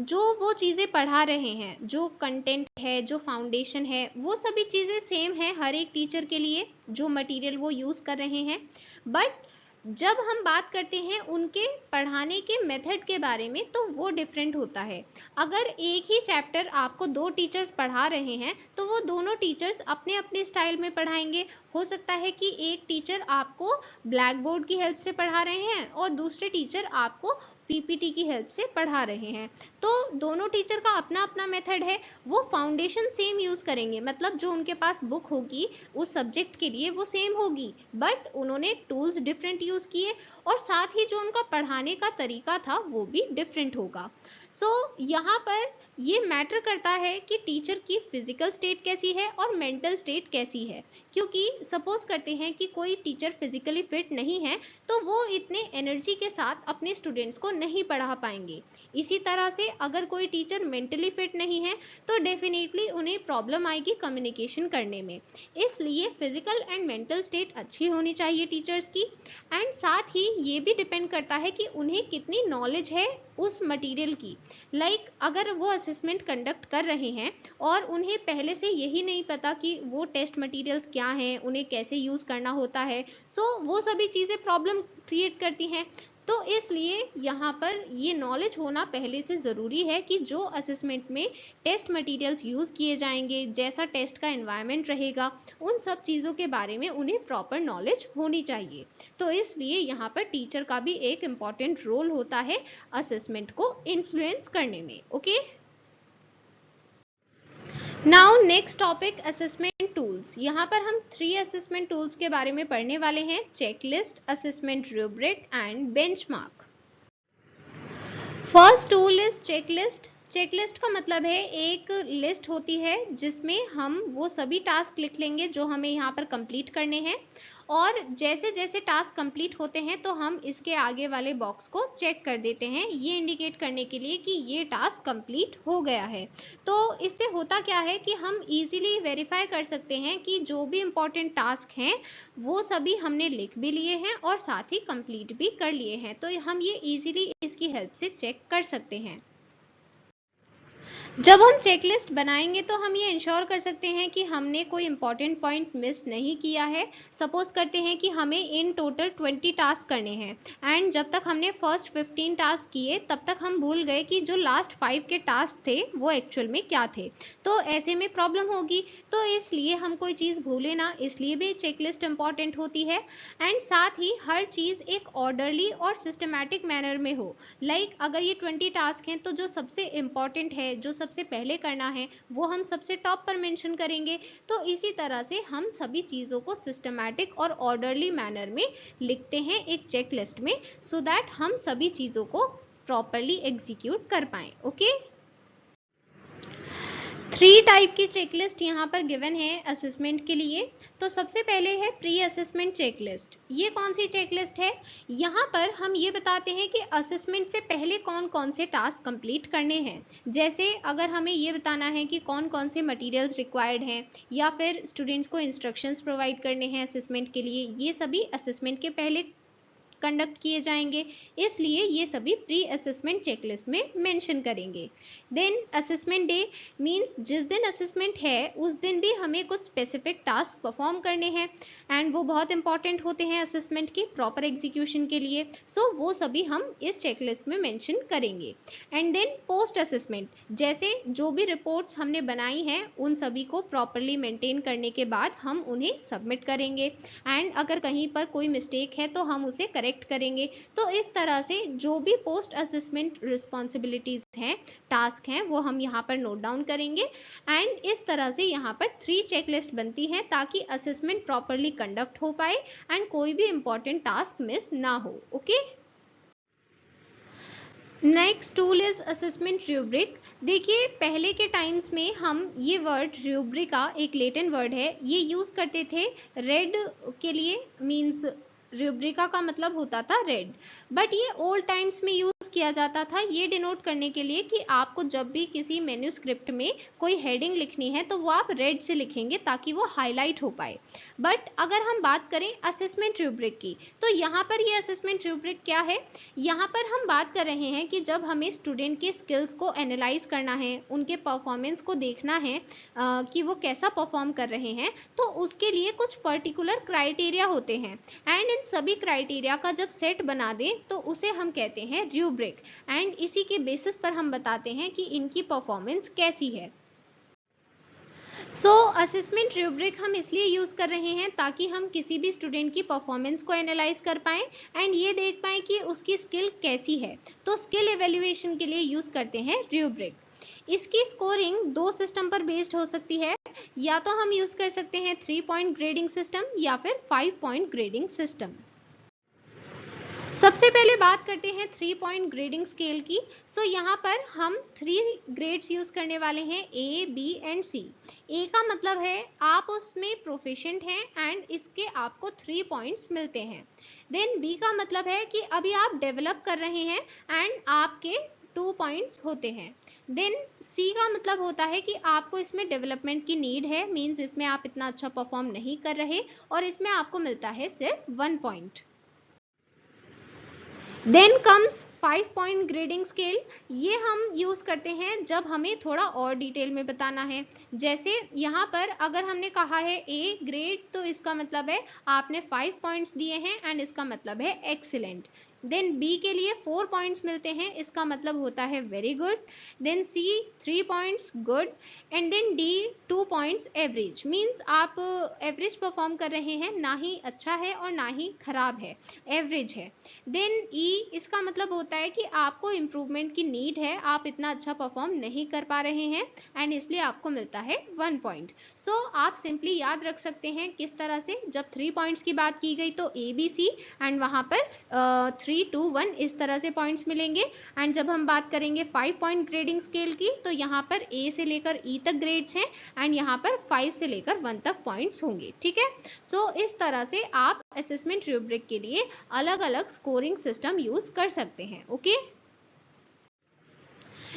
जो वो चीज़ें पढ़ा रहे हैं, जो कंटेंट है, जो फाउंडेशन है, वो सभी चीज़ें सेम है हर एक टीचर के लिए, जो मटेरियल वो यूज़ कर रहे हैं। बट जब हम बात करते हैं उनके पढ़ाने के मेथड के बारे में, तो वो डिफरेंट होता है। अगर एक ही चैप्टर आपको 2 टीचर्स पढ़ा रहे हैं, तो वो दोनों टीचर्स अपने अपने स्टाइल में पढ़ाएंगे। हो सकता है कि एक टीचर आपको ब्लैक बोर्ड की हेल्प से पढ़ा रहे हैं और दूसरे टीचर आपको पीपीटी की हेल्प से पढ़ा रहे हैं। तो दोनों टीचर का अपना अपना मेथड है। वो फाउंडेशन सेम यूज़ करेंगे, मतलब जो उनके पास बुक होगी उस सब्जेक्ट के लिए वो सेम होगी, बट उन्होंने टूल्स डिफरेंट यूज़ किए, और साथ ही जो उनका पढ़ाने का तरीका था वो भी डिफरेंट होगा। सो यहाँ पर ये मैटर करता है कि टीचर की फिजिकल स्टेट कैसी है और मेंटल स्टेट कैसी है। क्योंकि सपोज करते हैं कि कोई टीचर फिजिकली फिट नहीं है, तो वो इतने एनर्जी के साथ अपने स्टूडेंट्स को नहीं पढ़ा पाएंगे। इसी तरह से अगर कोई टीचर मेंटली फिट नहीं है, तो डेफिनेटली उन्हें प्रॉब्लम आएगी कम्युनिकेशन करने में। इसलिए फिजिकल एंड मेंटल स्टेट अच्छी होनी चाहिए टीचर्स की, एंड साथ ही ये भी डिपेंड करता है कि उन्हें कितनी नॉलेज है उस मटेरियल की। अगर वो असेसमेंट कंडक्ट कर रहे हैं और उन्हें पहले से यही नहीं पता कि वो टेस्ट मटेरियल्स क्या हैं, उन्हें कैसे यूज़ करना होता है, सो वो सभी चीज़ें प्रॉब्लम क्रिएट करती हैं। तो इसलिए यहाँ पर ये नॉलेज होना पहले से ज़रूरी है कि जो असेसमेंट में टेस्ट मटेरियल्स यूज़ किए जाएंगे, जैसा टेस्ट का एनवायरनमेंट रहेगा, उन सब चीज़ों के बारे में उन्हें प्रॉपर नॉलेज होनी चाहिए। तो इसलिए यहाँ पर टीचर का भी एक इम्पॉर्टेंट रोल होता है असेसमेंट को इन्फ्लुएंस करने में। Okay, now next topic assessment tools. यहाँ पर हम 3 असेसमेंट टूल्स के बारे में पढ़ने वाले हैं, checklist, assessment rubric and benchmark. First tool is checklist. Checklist का मतलब है एक लिस्ट होती है जिसमें हम वो सभी टास्क लिख लेंगे जो हमें यहाँ पर कंप्लीट करने हैं, और जैसे जैसे टास्क कंप्लीट होते हैं तो हम इसके आगे वाले बॉक्स को चेक कर देते हैं, ये इंडिकेट करने के लिए कि ये टास्क कंप्लीट हो गया है। तो इससे होता क्या है कि हम इजीली वेरीफाई कर सकते हैं कि जो भी इम्पोर्टेंट टास्क हैं वो सभी हमने लिख भी लिए हैं और साथ ही कंप्लीट भी कर लिए हैं। तो हम ये इजीली इसकी हेल्प से चेक कर सकते हैं। जब हम चेकलिस्ट बनाएंगे तो हम ये इंश्योर कर सकते हैं कि हमने कोई इंपॉर्टेंट पॉइंट मिस नहीं किया है। सपोज करते हैं कि हमें इन टोटल 20 टास्क करने हैं एंड जब तक हमने फर्स्ट 15 टास्क किए तब तक हम भूल गए कि जो लास्ट 5 के टास्क थे वो एक्चुअल में क्या थे, तो ऐसे में प्रॉब्लम होगी। तो इसलिए हम कोई चीज़ भूले ना, इसलिए भी चेकलिस्ट इंपॉर्टेंट होती है। एंड साथ ही हर चीज़ एक ऑर्डरली और सिस्टमैटिक मैनर में हो। लाइक अगर ये 20 टास्क हैं तो जो सबसे इम्पॉर्टेंट है, जो सबसे पहले करना है, वो हम सबसे टॉप पर मेंशन करेंगे। तो इसी तरह से हम सभी चीज़ों को सिस्टमैटिक और ऑर्डरली मैनर में लिखते हैं एक चेक लिस्ट में, सो दैट हम सभी चीज़ों को प्रॉपरली एग्जीक्यूट कर पाएँ। ओके, 3 टाइप की चेकलिस्ट यहाँ पर गिवन है असेसमेंट के लिए। तो सबसे पहले है प्री असेसमेंट चेकलिस्ट। ये कौन सी चेकलिस्ट है? यहाँ पर हम ये बताते हैं कि असेसमेंट से पहले कौन कौन से टास्क कंप्लीट करने हैं। जैसे अगर हमें ये बताना है कि कौन कौन से मटेरियल्स रिक्वायर्ड हैं या फिर स्टूडेंट्स को इंस्ट्रक्शंस प्रोवाइड करने हैं असेसमेंट के लिए, ये सभी असेसमेंट के पहले कंडक्ट किए जाएंगे, इसलिए ये सभी प्री असेसमेंट चेकलिस्ट में मेंशन करेंगे। देन असेसमेंट डे मींस जिस दिन असेसमेंट है उस दिन भी हमें कुछ स्पेसिफिक टास्क परफॉर्म करने हैं एंड वो बहुत इंपॉर्टेंट होते हैं असेसमेंट के प्रॉपर एग्जीक्यूशन के लिए, सो वो सभी हम इस चेकलिस्ट में मेंशन करेंगे। एंड देन पोस्ट असेसमेंट, जैसे जो भी रिपोर्ट्स हमने बनाई हैं उन सभी को प्रॉपरली मेंटेन करने के बाद हम उन्हें सबमिट करेंगे एंड अगर कहीं पर कोई मिस्टेक है तो हम उसे करेक्ट करेंगे। तो इस तरह से जो भी पोस्ट असेसमेंट रिस्पॉन्सिबिलिटीज हैं, टास्क हैं, वो हम यहाँ पर नोट डाउन करेंगे एंड इस तरह से यहाँ पर 3 चेकलिस्ट बनती हैं ताकि असेसमेंट प्रॉपरली कंडक्ट हो पाए एंड कोई भी इंपॉर्टेंट टास्क मिस ना हो। Okay, next tool is assessment rubric. देखिए पहले के टाइम्स में हम ये वर्ड रूब्रिका, एक लेटिन वर्ड है, ये यूज करते थे रेड के लिए, मींस रूब्रिका का मतलब होता था रेड, बट ये ओल्ड टाइम्स में यूज किया जाता था ये डिनोट करने के लिए कि आपको जब भी किसी मेन्यूस्क्रिप्ट में कोई हेडिंग लिखनी है तो वो आप रेड से लिखेंगे ताकि वो हाईलाइट हो पाए। बट अगर हम बात करें असेसमेंट रूब्रिक की, तो यहाँ पर ये असेसमेंट रूब्रिक क्या है? यहाँ पर हम बात कर रहे हैं कि जब हमें स्टूडेंट के स्किल्स को एनालाइज करना है, उनके परफॉर्मेंस को देखना है कि वो कैसा परफॉर्म कर रहे हैं, तो उसके लिए कुछ पर्टिकुलर क्राइटेरिया होते हैं एंड इन सभी क्राइटेरिया का जब सेट बना दें तो उसे हम कहते हैं रूब्रिक एंड इसी के बेसिस पर हम बताते हैं कि इनकी परफॉर्मेंस कैसी है। असेसमेंट रूब्रिक हम इसलिए यूज कर रहे हैं ताकि हम किसी भी स्टूडेंट की परफॉर्मेंस को एनालाइज कर पाएं एंड ये देख पाएं कि उसकी स्किल कैसी है। तो स्किल एवेल्युएशन के लिए यूज करते हैं रूब्रिक। इसकी स्कोरिंग 2 सिस्टम पर बेस्ड हो सकती है, या तो हम यूज कर सकते हैं 3 पॉइंट ग्रेडिंग सिस्टम या फिर 5 पॉइंट ग्रेडिंग सिस्टम। सबसे पहले बात करते हैं 3 पॉइंट ग्रेडिंग स्केल की। यहाँ पर हम 3 ग्रेड्स यूज करने वाले हैं, ए, बी एंड सी। ए का मतलब है आप उसमें प्रोफिशिएंट हैं एंड इसके आपको 3 पॉइंट्स मिलते हैं। देन बी का मतलब है कि अभी आप डेवलप कर रहे हैं एंड आपके 2 पॉइंट्स होते हैं। देन सी का मतलब होता है कि आपको इसमें डेवलपमेंट की नीड है, मींस इसमें आप इतना अच्छा परफॉर्म नहीं कर रहे और इसमें आपको मिलता है सिर्फ 1 point. Then comes 5 point grading scale. ये हम यूज करते हैं जब हमें थोड़ा और डिटेल में बताना है। जैसे यहाँ पर अगर हमने कहा है ए ग्रेड, तो इसका मतलब है आपने 5 पॉइंट्स दिए हैं एंड इसका मतलब है एक्सीलेंट। देन बी के लिए 4 पॉइंट्स मिलते हैं, इसका मतलब होता है very good. Then C 3 points good and then D 2 points average, means आप एवरेज परफॉर्म कर रहे हैं, ना ही अच्छा है और ना ही खराब है, एवरेज है। देन ई, इसका मतलब होता है कि आपको इम्प्रूवमेंट की नीड है, आप इतना अच्छा परफॉर्म नहीं कर पा रहे हैं एंड इसलिए आपको मिलता है 1 पॉइंट। आप सिंपली याद रख सकते हैं किस तरह से, जब 3 पॉइंट्स की बात की गई तो ए बी सी एंड वहां पर 3 3, 2, 1 इस तरह से पॉइंट्स मिलेंगे। एंड जब हम बात करेंगे 5 पॉइंट ग्रेडिंग स्केल की, तो यहाँ पर A से लेकर E तक ग्रेड्स हैं एंड यहाँ पर 5 से लेकर 1 तक पॉइंट्स होंगे, ठीक है। सो इस तरह से आप असेसमेंट रूब्रिक के लिए अलग अलग स्कोरिंग सिस्टम यूज कर सकते हैं, okay.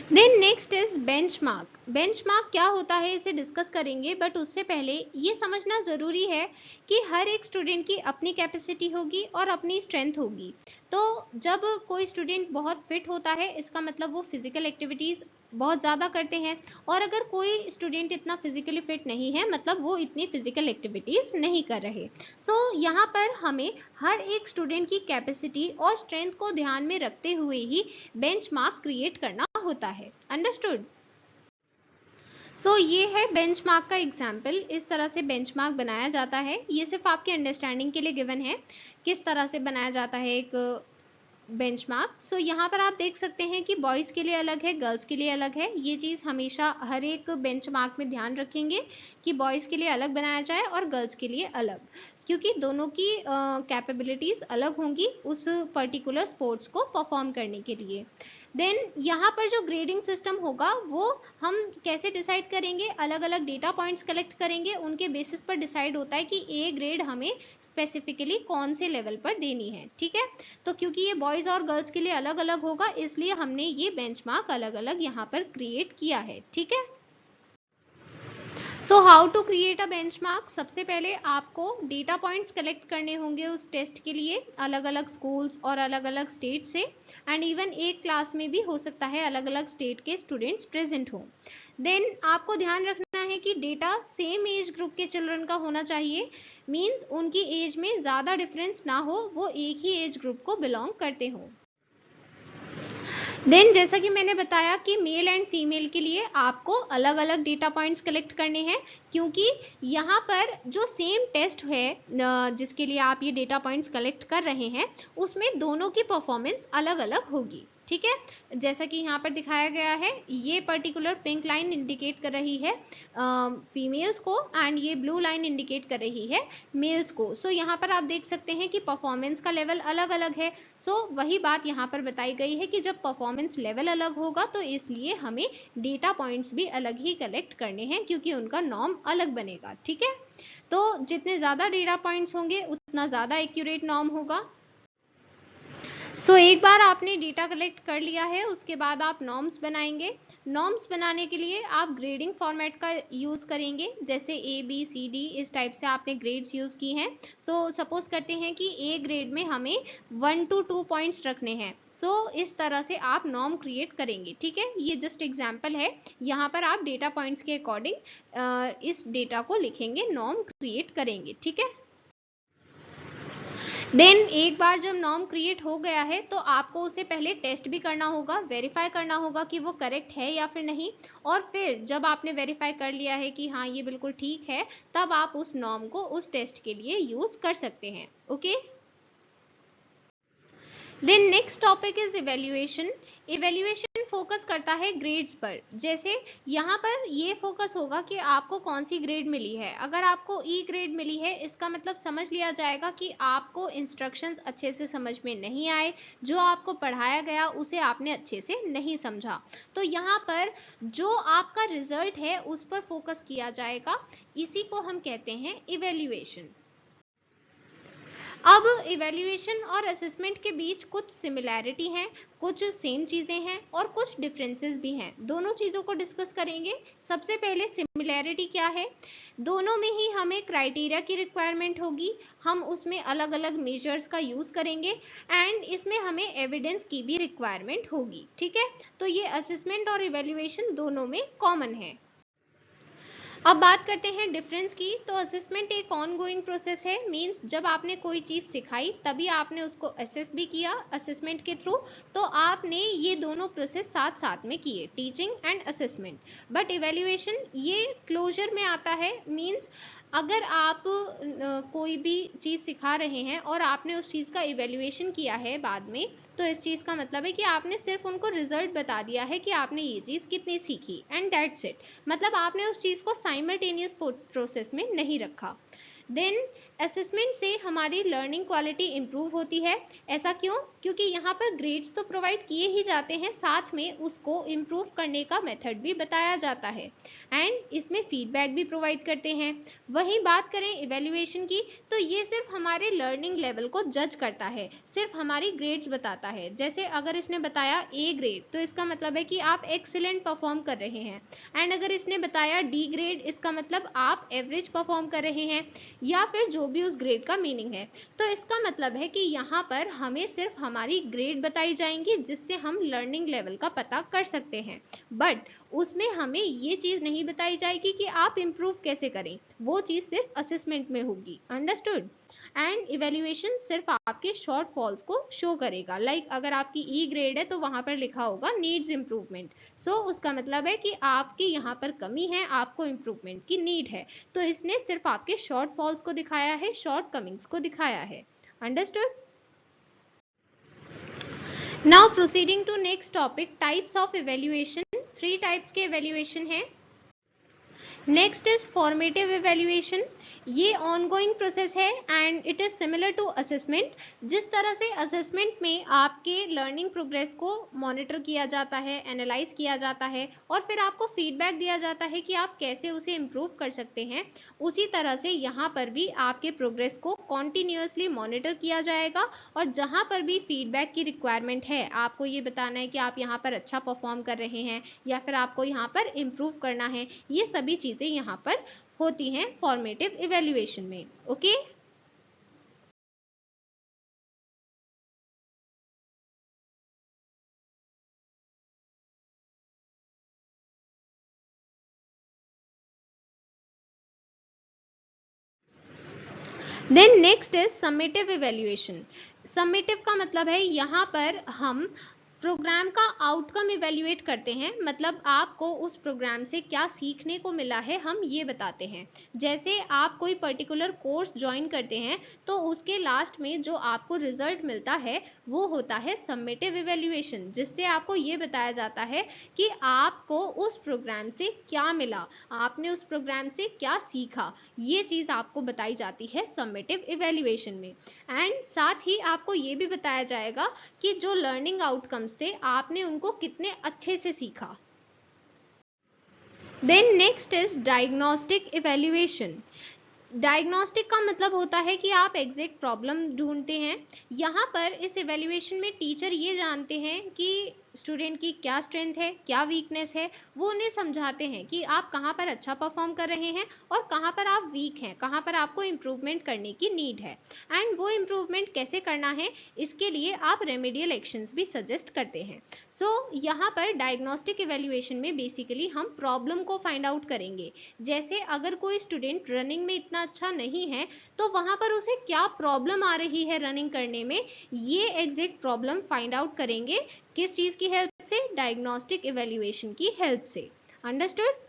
Then next is benchmark. Benchmark क्या होता है इसे डिस्कस करेंगे, बट उससे पहले ये समझना ज़रूरी है कि हर एक स्टूडेंट की अपनी कैपेसिटी होगी और अपनी स्ट्रेंथ होगी। तो जब कोई स्टूडेंट बहुत फिट होता है, इसका मतलब वो फिजिकल एक्टिविटीज़ बहुत ज़्यादा करते हैं, और अगर कोई स्टूडेंट इतना फिजिकली फिट नहीं है, मतलब वो इतनी फिजिकल एक्टिविटीज़ नहीं कर रहे। सो यहाँ पर हमें हर एक स्टूडेंट की कैपेसिटी और स्ट्रेंथ को ध्यान में रखते हुए ही बेंचमार्क क्रिएट करना होता है, अंडरस्टूड। सो ये है बेंचमार्क का एग्जाम्पल। इस तरह से बेंचमार्क बनाया जाता है। ये सिर्फ आपके अंडरस्टैंडिंग के लिए गिवन है किस तरह से बनाया जाता है एक बेंचमार्क। सो यहाँ पर आप देख सकते हैं कि बॉयज़ के लिए अलग है, गर्ल्स के लिए अलग है। ये चीज़ हमेशा हर एक बेंचमार्क में ध्यान रखेंगे कि बॉयज़ के लिए अलग बनाया जाए और गर्ल्स के लिए अलग, क्योंकि दोनों की कैपेबिलिटीज़ अलग होंगी उस पर्टिकुलर स्पोर्ट्स को परफॉर्म करने के लिए। देन यहाँ पर जो ग्रेडिंग सिस्टम होगा वो हम कैसे डिसाइड करेंगे, अलग अलग डेटा पॉइंट्स कलेक्ट करेंगे, उनके बेसिस पर डिसाइड होता है कि ए ग्रेड हमें स्पेसिफिकली कौन से लेवल पर देनी है, ठीक है। तो क्योंकि ये बॉयज़ और गर्ल्स के लिए अलग अलग होगा, इसलिए हमने ये बेंचमार्क अलग अलग यहाँ पर क्रिएट किया है, ठीक है। So how to create a benchmark. सबसे पहले आपको डेटा पॉइंट्स कलेक्ट करने होंगे उस टेस्ट के लिए, अलग अलग स्कूल्स और अलग अलग स्टेट से, एंड इवन एक क्लास में भी हो सकता है अलग अलग स्टेट के स्टूडेंट्स प्रेजेंट हों। देन आपको ध्यान रखना है कि डेटा सेम एज ग्रुप के चिल्ड्रन का होना चाहिए, मीन्स उनकी एज में ज़्यादा डिफरेंस ना हो, वो एक ही एज ग्रुप को बिलोंग करते हों। देन जैसा कि मैंने बताया कि मेल एंड फीमेल के लिए आपको अलग अलग डेटा पॉइंट्स कलेक्ट करने हैं, क्योंकि यहाँ पर जो सेम टेस्ट है जिसके लिए आप ये डेटा पॉइंट्स कलेक्ट कर रहे हैं, उसमें दोनों की परफॉर्मेंस अलग अलग होगी, ठीक है। जैसा कि यहाँ पर दिखाया गया है, ये पर्टिकुलर पिंक लाइन इंडिकेट कर रही है फीमेल्स को एंड ये ब्लू लाइन इंडिकेट कर रही है मेल्स को। सो यहाँ पर आप देख सकते हैं कि परफॉर्मेंस का लेवल अलग अलग है। सो वही बात यहाँ पर बताई गई है कि जब परफॉर्मेंस लेवल अलग होगा तो इसलिए हमें डेटा पॉइंट्स भी अलग ही कलेक्ट करने हैं, क्योंकि उनका नॉर्म अलग बनेगा, ठीक है। तो जितने ज़्यादा डेटा पॉइंट्स होंगे उतना ज़्यादा एक्यूरेट नॉर्म होगा। सो एक बार आपने डेटा कलेक्ट कर लिया है, उसके बाद आप नॉर्म्स बनाएंगे। नॉर्म्स बनाने के लिए आप ग्रेडिंग फॉर्मेट का यूज़ करेंगे, जैसे A B C D इस टाइप से आपने ग्रेड्स यूज़ की हैं। सो सपोज करते हैं कि A ग्रेड में हमें 1 to 2 पॉइंट्स रखने हैं। सो इस तरह से आप नॉर्म क्रिएट करेंगे, ठीक है। ये जस्ट एग्जाम्पल है, यहाँ पर आप डेटा पॉइंट्स के अकॉर्डिंग इस डेटा को लिखेंगे, नॉर्म क्रिएट करेंगे, ठीक है। देन एक बार जब नॉर्म क्रिएट हो गया है तो आपको उसे पहले टेस्ट भी करना होगा, वेरीफाई करना होगा कि वो करेक्ट है या फिर नहीं, और फिर जब आपने वेरीफाई कर लिया है कि हाँ ये बिल्कुल ठीक है, तब आप उस नॉर्म को उस टेस्ट के लिए यूज कर सकते हैं, okay. Then next topic is evaluation. Evaluation focus करता है ग्रेड्स पर। जैसे यहाँ पर ये फोकस होगा कि आपको कौन सी ग्रेड मिली है। अगर आपको ई ग्रेड मिली है, इसका मतलब समझ लिया जाएगा कि आपको इंस्ट्रक्शंस अच्छे से समझ में नहीं आए, जो आपको पढ़ाया गया उसे आपने अच्छे से नहीं समझा। तो यहाँ पर जो आपका रिजल्ट है उस पर फोकस किया जाएगा, इसी को हम कहते हैं इवेल्युएशन। अब इवेल्युएशन और असेसमेंट के बीच कुछ सिमिलैरिटी हैं, कुछ सेम चीज़ें हैं और कुछ डिफरेंसेस भी हैं। दोनों चीज़ों को डिस्कस करेंगे। सबसे पहले सिमिलैरिटी क्या है, दोनों में ही हमें क्राइटेरिया की रिक्वायरमेंट होगी, हम उसमें अलग अलग मेजर्स का यूज़ करेंगे एंड इसमें हमें एविडेंस की भी रिक्वायरमेंट होगी, ठीक है। तो ये असेसमेंट और इवेल्युएशन दोनों में कॉमन है। अब बात करते हैं डिफरेंस की। तो असेसमेंट एक ऑनगोइंग प्रोसेस है, मींस जब आपने कोई चीज़ सिखाई तभी आपने उसको असेस भी किया असेसमेंट के थ्रू। तो आपने ये दोनों प्रोसेस साथ साथ में किए, teaching and assessment. But evaluation ये क्लोजर में आता है, मींस अगर आप कोई भी चीज़ सिखा रहे हैं और आपने उस चीज़ का इवेल्युएशन किया है बाद में, तो इस चीज़ का मतलब है कि आपने सिर्फ उनको रिजल्ट बता दिया है कि आपने ये चीज़ कितनी सीखी एंड दैट्स इट। मतलब आपने उस चीज़ को साइमल्टेनियस प्रोसेस में नहीं रखा। देन असेसमेंट से हमारी लर्निंग क्वालिटी इंप्रूव होती है। ऐसा क्यों? क्योंकि यहाँ पर ग्रेड्स तो प्रोवाइड किए ही जाते हैं, साथ में उसको इम्प्रूव करने का मेथड भी बताया जाता है एंड इसमें फीडबैक भी प्रोवाइड करते हैं। वहीं बात करें इवेल्युएशन की, तो ये सिर्फ हमारे लर्निंग लेवल को जज करता है, सिर्फ हमारी ग्रेड्स बताता है। जैसे अगर इसने बताया ए ग्रेड, तो इसका मतलब है कि आप एक्सीलेंट परफॉर्म कर रहे हैं, एंड अगर इसने बताया डी ग्रेड, इसका मतलब आप एवरेज परफॉर्म कर रहे हैं, या फिर जो भी उस ग्रेड का मीनिंग है। तो इसका मतलब है कि यहाँ पर हमें सिर्फ हमारी ग्रेड बताई जाएंगी, जिससे हम लर्निंग लेवल का पता कर सकते हैं, बट उसमें हमें ये चीज नहीं बताई जाएगी कि आप इम्प्रूव कैसे करें, वो चीज सिर्फ असेसमेंट में होगी। अंडरस्टूड? एंड इवेल्युएशन सिर्फ आपके शॉर्ट फॉल्स को शो करेगा। लाइक अगर आपकी ई ग्रेड है तो वहां पर लिखा होगा नीड्स इम्प्रूवमेंट, सो उसका मतलब है कि आपकी यहाँ पर कमी है, आपको इम्प्रूवमेंट की नीड है। तो इसने सिर्फ आपके शॉर्ट फॉल्स को दिखाया है, शॉर्ट कमिंग्स को दिखाया है। Understood? Now proceeding to next topic, types of evaluation. 3 types के इवेल्युएशन है। Next is formative evaluation. ये ऑनगोइंग प्रोसेस है and it is similar to assessment. जिस तरह से असेसमेंट में आपके लर्निंग प्रोग्रेस को मॉनिटर किया जाता है, एनालाइज किया जाता है और फिर आपको फीडबैक दिया जाता है कि आप कैसे उसे इम्प्रूव कर सकते हैं, उसी तरह से यहाँ पर भी आपके प्रोग्रेस को कॉन्टिन्यूसली मॉनिटर किया जाएगा और जहाँ पर भी फीडबैक की रिक्वायरमेंट है, आपको ये बताना है कि आप यहाँ पर अच्छा परफॉर्म कर रहे हैं या फिर आपको यहाँ पर इम्प्रूव करना है, ये सभी चीजें यहाँ पर होती हैं फॉर्मेटिव इवेल्युएशन में। Okay? Then next is summative evaluation. Summative का मतलब है यहाँ पर हम प्रोग्राम का आउटकम इवेल्युएट करते हैं, मतलब आपको उस प्रोग्राम से क्या सीखने को मिला है हम ये बताते हैं। जैसे आप कोई पर्टिकुलर कोर्स ज्वाइन करते हैं तो उसके लास्ट में जो आपको रिजल्ट मिलता है वो होता है समेटिव इवेल्युएशन, जिससे आपको ये बताया जाता है कि आपको उस प्रोग्राम से क्या मिला, आपने उस प्रोग्राम से क्या सीखा, ये चीज आपको बताई जाती है समेटिव इवेल्युएशन में। एंड साथ ही आपको ये भी बताया जाएगा कि जो लर्निंग आउटकम्स थे आपने उनको कितने अच्छे से सीखा। Then next is diagnostic evaluation. Diagnostic का मतलब होता है कि आप एग्जैक्ट प्रॉब्लम ढूंढते हैं। यहाँ पर इस इवेल्युएशन में टीचर ये जानते हैं कि स्टूडेंट की क्या स्ट्रेंथ है, क्या वीकनेस है, वो उन्हें समझाते हैं कि आप कहाँ पर अच्छा परफॉर्म कर रहे हैं और कहाँ पर आप वीक हैं, कहाँ पर आपको इम्प्रूवमेंट करने की नीड है, एंड वो इम्प्रूवमेंट कैसे करना है इसके लिए आप रेमेडियल एक्शंस भी सजेस्ट करते हैं। सो यहाँ पर डायग्नोस्टिक इवेल्युएशन में बेसिकली हम प्रॉब्लम को फाइंड आउट करेंगे। जैसे अगर कोई स्टूडेंट रनिंग में इतना अच्छा नहीं है तो वहां पर उसे क्या प्रॉब्लम आ रही है रनिंग करने में, ये एग्जैक्ट प्रॉब्लम फाइंड आउट करेंगे। किस चीज की हेल्प से? डायग्नोस्टिक इवेल्युएशन की हेल्प से। Understood?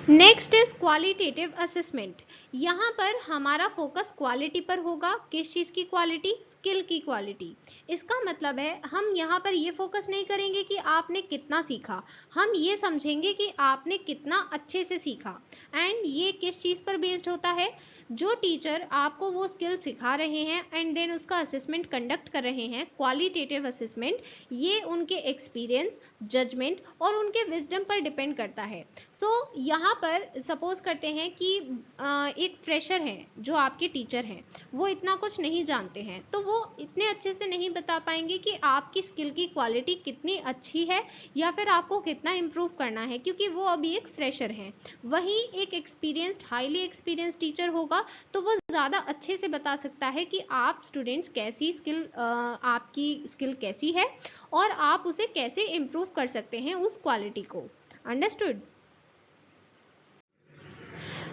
Next is qualitative assessment. यहाँ पर हमारा फोकस क्वालिटी पर होगा। किस चीज की क्वालिटी? स्किल की क्वालिटी। इसका मतलब है हम यहाँ पर ये फोकस नहीं करेंगे कि आपने कितना सीखा, हम ये समझेंगे कि आपने कितना अच्छे से सीखा। एंड ये किस चीज पर बेस्ड होता है? जो टीचर आपको वो स्किल सिखा रहे हैं एंड देन उसका असेसमेंट कंडक्ट कर रहे हैं, क्वालिटेटिव असेसमेंट, ये उनके एक्सपीरियंस, जजमेंट और उनके विजडम पर डिपेंड करता है। सो यहाँ पर सपोज करते हैं कि एक फ्रेशर है जो आपके टीचर हैं, वो इतना कुछ नहीं जानते हैं, तो वो इतने अच्छे से नहीं बता पाएंगे कि आपकी स्किल की क्वालिटी कितनी अच्छी है या फिर आपको कितना इम्प्रूव करना है, क्योंकि वो अभी एक फ्रेशर हैं। वहीं एक एक्सपीरियंस्ड, हाईली एक्सपीरियंस्ड टीचर होगा तो वो ज़्यादा अच्छे से बता सकता है कि आप स्टूडेंट्स कैसी स्किल, आपकी स्किल कैसी है और आप उसे कैसे इम्प्रूव कर सकते हैं उस क्वालिटी को। अंडरस्टूड?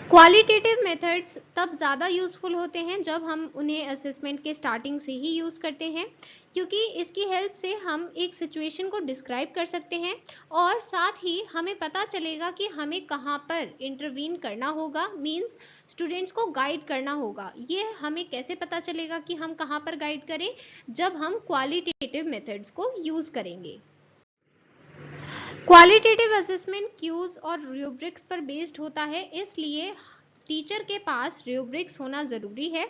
क्वालिटेटिव मेथड्स तब ज़्यादा यूज़फुल होते हैं जब हम उन्हें असेसमेंट के स्टार्टिंग से ही यूज़ करते हैं, क्योंकि इसकी हेल्प से हम एक सिचुएशन को डिस्क्राइब कर सकते हैं और साथ ही हमें पता चलेगा कि हमें कहाँ पर इंटरवीन करना होगा, मींस स्टूडेंट्स को गाइड करना होगा। ये हमें कैसे पता चलेगा कि हम कहाँ पर गाइड करें? जब हम क्वालिटेटिव मेथड्स को यूज़ करेंगे। क्वालिटेटिव असेसमेंट क्यूज और रूब्रिक्स पर बेस्ड होता है, इसलिए टीचर के पास रूब्रिक्स होना ज़रूरी है।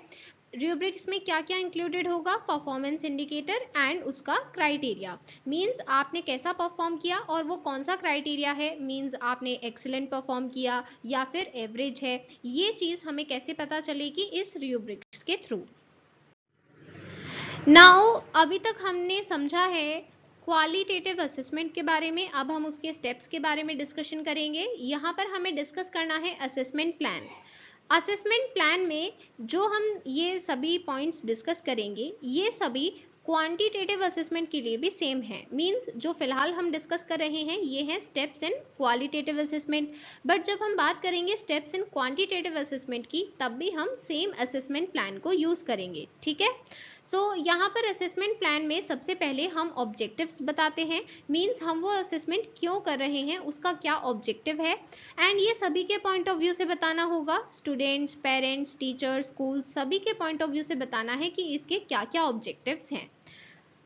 रूब्रिक्स में क्या क्या इंक्लूडेड होगा? परफॉर्मेंस इंडिकेटर एंड उसका क्राइटेरिया, मींस आपने कैसा परफॉर्म किया और वो कौन सा क्राइटेरिया है, मींस आपने एक्सीलेंट परफॉर्म किया या फिर एवरेज है, ये चीज़ हमें कैसे पता चलेगी? इस रूब्रिक्स के थ्रू। नाउ अभी तक हमने समझा है क्वालिटेटिव असेसमेंट के बारे में, अब हम उसके स्टेप्स के बारे में डिस्कशन करेंगे। यहाँ पर हमें डिस्कस करना है असेसमेंट प्लान। असेसमेंट प्लान में जो हम ये सभी पॉइंट्स डिस्कस करेंगे, ये सभी क्वांटिटेटिव असेसमेंट के लिए भी सेम है। मींस जो फिलहाल हम डिस्कस कर रहे हैं ये हैं steps in qualitative assessment, but जब हम बात करेंगे स्टेप्स इन क्वांटिटेटिव असेसमेंट की, तब भी हम सेम असेसमेंट प्लान को यूज करेंगे। ठीक है, सो यहाँ पर असेसमेंट प्लान में सबसे पहले हम ऑब्जेक्टिव्स बताते हैं, मींस हम वो असेसमेंट क्यों कर रहे हैं, उसका क्या ऑब्जेक्टिव है, एंड ये सभी के पॉइंट ऑफ व्यू से बताना होगा। स्टूडेंट्स, पेरेंट्स, टीचर्स, स्कूल, सभी के पॉइंट ऑफ व्यू से बताना है कि इसके क्या क्या ऑब्जेक्टिव्स हैं।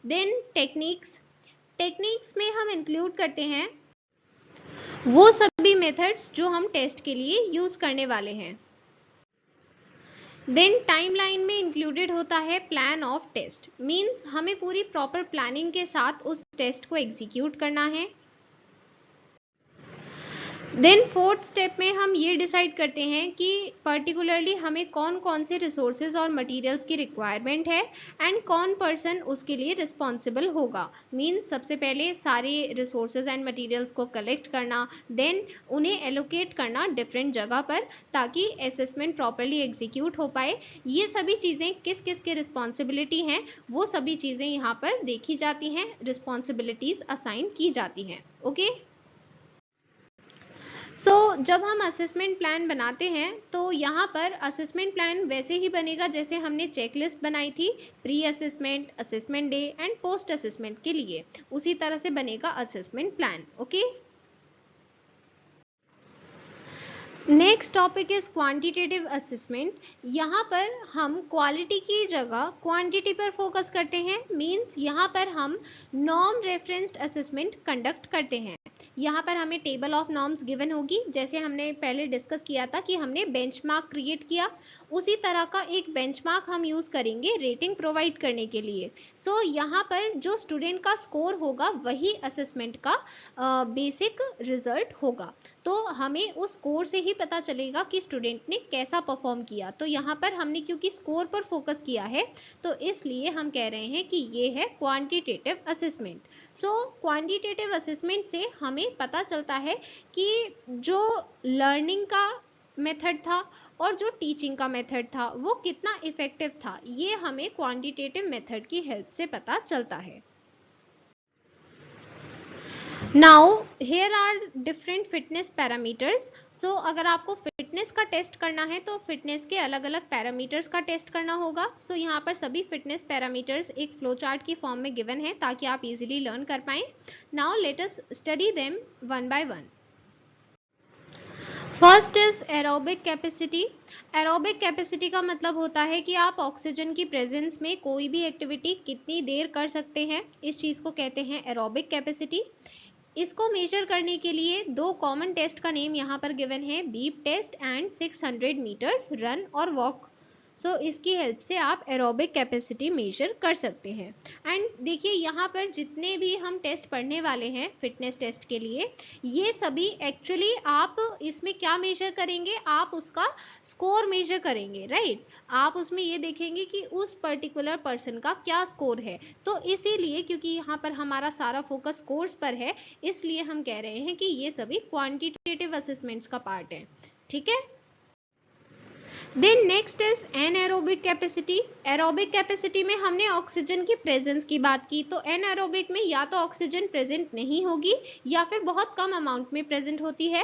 देन टेक्निक्स में हम इंक्लूड करते हैं वो सभी मेथड्स जो हम टेस्ट के लिए यूज करने वाले हैं। देन टाइमलाइन में इंक्लूडेड होता है प्लान ऑफ टेस्ट, मींस हमें पूरी प्रॉपर प्लानिंग के साथ उस टेस्ट को एग्जीक्यूट करना है। देन फोर्थ स्टेप में हम ये डिसाइड करते हैं कि पर्टिकुलरली हमें कौन कौन से रिसोर्सेज और मटेरियल्स की रिक्वायरमेंट है एंड कौन पर्सन उसके लिए रिस्पॉन्सिबल होगा। मींस सबसे पहले सारे रिसोर्सेज एंड मटेरियल्स को कलेक्ट करना, देन उन्हें एलोकेट करना डिफरेंट जगह पर, ताकि असेसमेंट प्रॉपरली एग्जीक्यूट हो पाए। ये सभी चीज़ें किस किस की रिस्पॉन्सिबिलिटी हैं, वो सभी चीज़ें यहाँ पर देखी जाती हैं, रिस्पॉन्सिबिलिटीज असाइन की जाती हैं। ओके, जब हम असेसमेंट प्लान बनाते हैं तो यहाँ पर असेसमेंट प्लान वैसे ही बनेगा जैसे हमने चेकलिस्ट बनाई थी pre assessment, assessment day and post assessment के लिए, उसी तरह से बनेगा assessment plan. Okay, next topic is quantitative assessment. यहाँ पर हम क्वालिटी की जगह क्वांटिटी पर फोकस करते हैं, मींस यहाँ पर हम नॉर्म रेफरेंस्ड असेसमेंट कंडक्ट करते हैं। यहाँ पर हमें टेबल ऑफ नॉर्म्स गिवन होगी, जैसे हमने पहले डिस्कस किया था कि हमने बेंचमार्क क्रिएट किया, उसी तरह का एक बेंचमार्क हम यूज करेंगे रेटिंग प्रोवाइड करने के लिए। यहाँ पर जो स्टूडेंट का स्कोर होगा वही असेसमेंट का बेसिक रिजल्ट होगा, तो हमें उस स्कोर से ही पता चलेगा कि स्टूडेंट ने कैसा परफॉर्म किया। तो यहाँ पर हमने क्योंकि स्कोर पर फोकस किया है, तो इसलिए हम कह रहे हैं कि ये है क्वांटिटेटिव असेसमेंट। क्वांटिटेटिव असेसमेंट से हमें पता चलता है कि जो लर्निंग का मेथड था और जो टीचिंग का मेथड था वो कितना इफेक्टिव था, ये हमें क्वांटिटेटिव मेथड की हेल्प से पता चलता है। Now here are different fitness parameters. अगर आपको फिटनेस का टेस्ट करना है तो फिटनेस के अलग अलग पैरामीटर्स का टेस्ट करना होगा। यहाँ पर सभी फिटनेस पैरामीटर्स एक फ्लो चार्ट की फॉर्म में गिवन है ताकि आप इजीली लर्न कर पाएं। Now let us study them one by one. First is aerobic capacity. Aerobic capacity का मतलब होता है कि आप ऑक्सीजन की प्रेजेंस में कोई भी एक्टिविटी कितनी देर कर सकते हैं, इस चीज़ को कहते हैं एरोबिक कैपेसिटी। इसको मेजर करने के लिए दो कॉमन टेस्ट का नेम यहाँ पर गिवन है, beep test and 600 metres run और वॉक। इसकी हेल्प से आप एरोबिक कैपेसिटी मेजर कर सकते हैं। एंड देखिए यहाँ पर जितने भी हम टेस्ट पढ़ने वाले हैं फिटनेस टेस्ट के लिए, ये सभी एक्चुअली आप इसमें क्या मेजर करेंगे, आप उसका स्कोर मेजर करेंगे, राइट। आप उसमें ये देखेंगे कि उस पर्टिकुलर पर्सन का क्या स्कोर है। तो इसीलिए क्योंकि यहाँ पर हमारा सारा फोकस स्कोर्स पर है, इसलिए हम कह रहे हैं कि ये सभी क्वांटिटेटिव असेसमेंट्स का पार्ट है। ठीक है, then next is anaerobic capacity. Aerobic capacity में हमने ऑक्सीजन की प्रेजेंस की बात की, तो एनएरोबिक में या तो ऑक्सीजन प्रेजेंट नहीं होगी या फिर बहुत कम अमाउंट में प्रेजेंट होती है।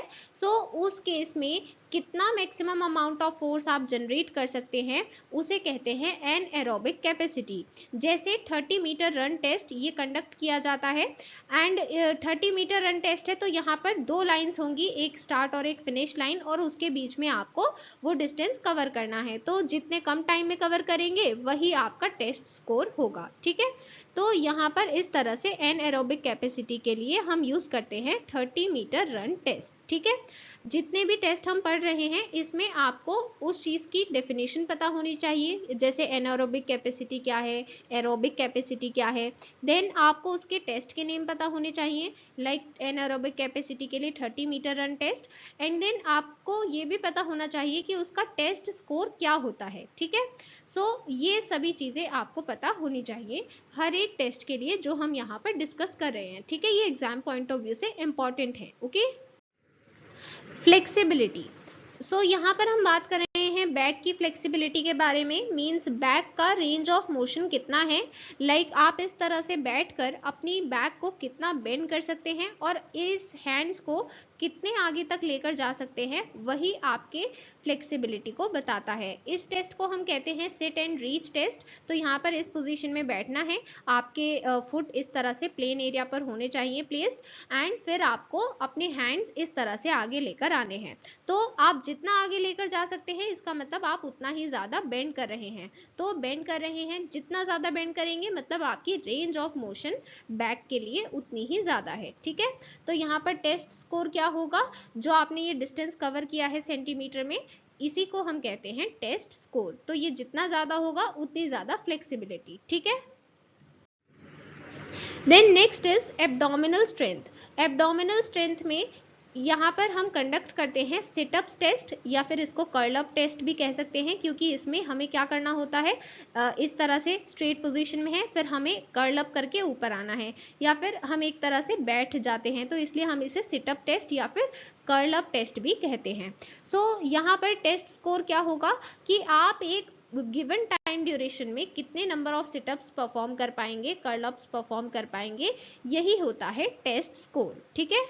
उस केस में कितना मैक्सिमम अमाउंट ऑफ फोर्स आप जनरेट कर सकते हैं उसे कहते हैं एनएरोबिक कैपेसिटी। जैसे 30 मीटर रन टेस्ट ये कंडक्ट किया जाता है, एंड 30 मीटर रन टेस्ट है तो यहाँ पर दो लाइंस होंगी, एक स्टार्ट और एक फिनिश लाइन, और उसके बीच में आपको वो डिस्टेंस कवर करना है। तो जितने कम टाइम में कवर करेंगे वही आपका टेस्ट स्कोर होगा। ठीक है, तो यहाँ पर इस तरह से एनएरोबिक कैपेसिटी के लिए हम यूज करते हैं 30 मीटर रन टेस्ट। ठीक है, जितने भी टेस्ट हम पढ़ रहे हैं इसमें आपको उस चीज़ की डेफिनेशन पता होनी चाहिए, जैसे एनारोबिक कैपेसिटी क्या है, एरोबिक कैपेसिटी क्या है। देन आपको उसके टेस्ट के नेम पता होने चाहिए, लाइक एनारोबिक कैपेसिटी के लिए 30 metre run test. And then आपको ये भी पता होना चाहिए कि उसका टेस्ट स्कोर क्या होता है, ठीक है। सो ये सभी चीज़ें आपको पता होनी चाहिए हर एक टेस्ट के लिए जो हम यहाँ पर डिस्कस कर रहे हैं, ठीक है। ये एग्जाम पॉइंट ऑफ व्यू से इंपॉर्टेंट है, ओके। फ्लेक्सिबिलिटी, सो यहाँ पर हम बात कर रहे हैं बैक की फ्लेक्सिबिलिटी के बारे में। मींस बैक का रेंज ऑफ मोशन कितना है, लाइक आप इस तरह से बैठकर अपनी बैक को कितना बेंड कर सकते हैं और इस हैंड्स को कितने आगे तक लेकर जा सकते हैं, वही आपके फ्लेक्सिबिलिटी को बताता है। इस टेस्ट को हम कहते हैं सिट एंड रीच टेस्ट। तो यहाँ पर इस पोजीशन में बैठना है, आपके फुट इस तरह से प्लेन एरिया पर होने चाहिए प्लेस्ड, एंड फिर आपको अपने हैंड्स इस तरह से आगे लेकर आने हैं। तो आप जितना आगे लेकर जा सकते हैं इसका मतलब आप उतना ही ज़्यादा बेंड कर रहे हैं। तो बेंड कर रहे हैं, जितना ज़्यादा बेंड करेंगे मतलब आपकी रेंज ऑफ मोशन बैक के लिए उतनी ही ज़्यादा है, ठीक है। तो यहाँ पर टेस्ट स्कोर क्या होगा, जो आपने ये डिस्टेंस कवर किया है सेंटीमीटर में, इसी को हम कहते हैं टेस्ट स्कोर। तो ये जितना ज़्यादा होगा उतनी ज़्यादा फ्लेक्सिबिलिटी, ठीक है। Then next is abdominal strength. Abdominal strength में यहाँ पर हम कंडक्ट करते हैं सिटअप्स टेस्ट, या फिर इसको कर्ल अप टेस्ट भी कह सकते हैं, क्योंकि इसमें हमें क्या करना होता है, इस तरह से स्ट्रेट पोजीशन में है, फिर हमें कर्ल अप करके ऊपर आना है, या फिर हम एक तरह से बैठ जाते हैं, तो इसलिए हम इसे सिटअप टेस्ट या फिर कर्ल अप टेस्ट भी कहते हैं। सो यहाँ पर टेस्ट स्कोर क्या होगा कि आप एक गिवन टाइम ड्यूरेशन में कितने नंबर ऑफ सिटअप्स परफॉर्म कर पाएंगे, कर्ल अप्स परफॉर्म कर पाएंगे, यही होता है टेस्ट स्कोर, ठीक है।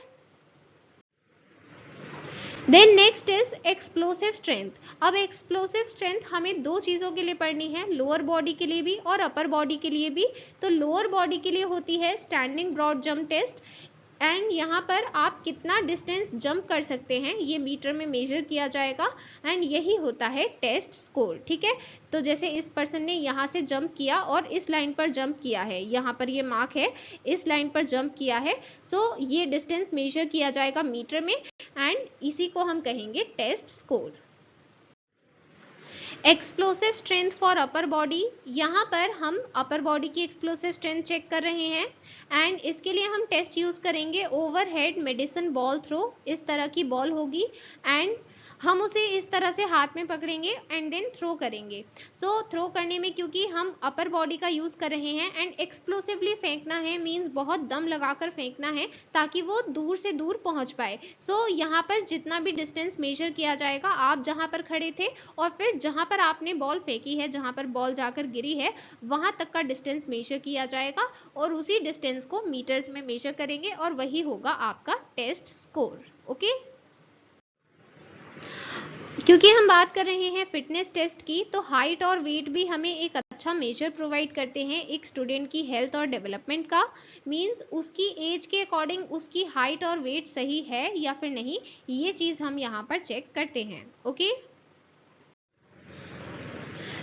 Then next is explosive strength. अब एक्सप्लोसिव स्ट्रेंथ हमें दो चीज़ों के लिए पढ़नी है, लोअर बॉडी के लिए भी और अपर बॉडी के लिए भी। तो लोअर बॉडी के लिए होती है standing broad jump test, and यहाँ पर आप कितना डिस्टेंस जंप कर सकते हैं ये मीटर में मेजर किया जाएगा, एंड यही होता है टेस्ट स्कोर, ठीक है। तो जैसे इस पर्सन ने यहाँ से जंप किया और इस लाइन पर जंप किया है, यहाँ पर ये मार्क है, इस लाइन पर जंप किया है, सो ये डिस्टेंस मेजर किया जाएगा मीटर में, एंड इसी को हम कहेंगे test score. Explosive strength for upper body, यहाँ पर हम अपर बॉडी की एक्सप्लोसिव स्ट्रेंथ चेक कर रहे हैं, एंड इसके लिए हम टेस्ट यूज करेंगे ओवरहेड मेडिसिन बॉल थ्रो। इस तरह की बॉल होगी, एंड हम उसे इस तरह से हाथ में पकड़ेंगे एंड देन थ्रो करेंगे। सो थ्रो करने में क्योंकि हम अपर बॉडी का यूज कर रहे हैं एंड एक्सप्लोसिवली फेंकना है, मींस बहुत दम लगाकर फेंकना है ताकि वो दूर से दूर पहुंच पाए। सो यहाँ पर जितना भी डिस्टेंस मेजर किया जाएगा, आप जहां पर खड़े थे और फिर जहां पर आपने बॉल फेंकी है, जहां पर बॉल जाकर गिरी है, वहां तक का डिस्टेंस मेजर किया जाएगा और उसी डिस्टेंस को मीटर्स में मेजर करेंगे और वही होगा आपका टेस्ट स्कोर, ओके। क्योंकि हम बात कर रहे हैं फिटनेस टेस्ट की, तो हाइट और वेट भी हमें एक अच्छा मेजर प्रोवाइड करते हैं एक स्टूडेंट की हेल्थ और डेवलपमेंट का। मींस उसकी एज के अकॉर्डिंग उसकी हाइट और वेट सही है या फिर नहीं, ये चीज़ हम यहाँ पर चेक करते हैं, ओके।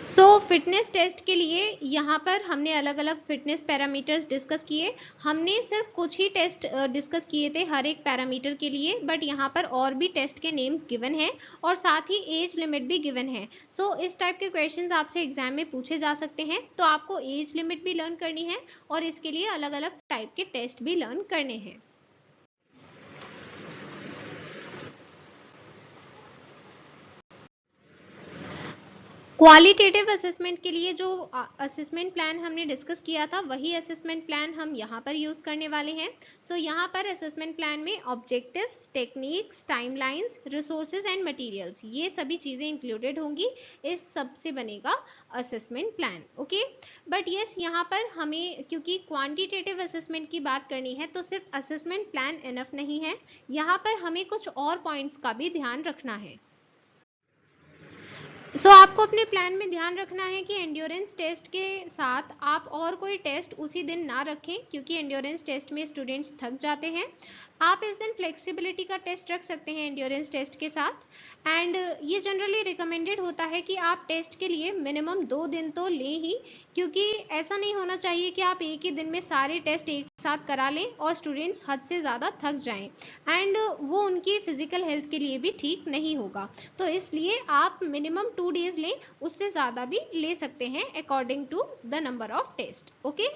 सो फिटनेस टेस्ट के लिए यहाँ पर हमने अलग अलग फिटनेस पैरामीटर्स डिस्कस किए। हमने सिर्फ कुछ ही टेस्ट डिस्कस किए थे हर एक पैरामीटर के लिए, बट यहाँ पर और भी टेस्ट के नेम्स गिवन हैं और साथ ही एज लिमिट भी गिवन है। सो इस टाइप के क्वेश्चंस आपसे एग्जाम में पूछे जा सकते हैं, तो आपको एज लिमिट भी लर्न करनी है और इसके लिए अलग अलग टाइप के टेस्ट भी लर्न करने हैं। क्वालिटेटिव असेसमेंट के लिए जो असेसमेंट प्लान हमने डिस्कस किया था, वही असेसमेंट प्लान हम यहाँ पर यूज करने वाले हैं। सो यहाँ पर असेसमेंट प्लान में objectives, techniques, timelines, resources and materials, ये सभी चीज़ें इंक्लूडेड होंगी। इस सब से बनेगा assessment plan, okay. But yes, यहाँ पर हमें क्योंकि क्वांटिटेटिव असेसमेंट की बात करनी है, तो सिर्फ असेसमेंट प्लान इनफ नहीं है, यहाँ पर हमें कुछ और पॉइंट्स का भी ध्यान रखना है। सो आपको अपने प्लान में ध्यान रखना है कि एंड्योरेंस टेस्ट के साथ आप और कोई टेस्ट उसी दिन ना रखें, क्योंकि एंड्योरेंस टेस्ट में स्टूडेंट्स थक जाते हैं। आप इस दिन फ्लेक्सिबिलिटी का टेस्ट रख सकते हैं एंड्योरेंस टेस्ट के साथ, एंड ये जनरली रिकमेंडेड होता है कि आप टेस्ट के लिए मिनिमम 2 दिन तो लें ही, क्योंकि ऐसा नहीं होना चाहिए कि आप एक ही दिन में सारे टेस्ट एक साथ करा लें और स्टूडेंट्स हद से ज़्यादा थक जाएं एंड वो उनकी फिजिकल हेल्थ के लिए भी ठीक नहीं होगा। तो इसलिए आप मिनिमम 2 डेज लें, उससे ज़्यादा भी ले सकते हैं according to the number of test. Okay,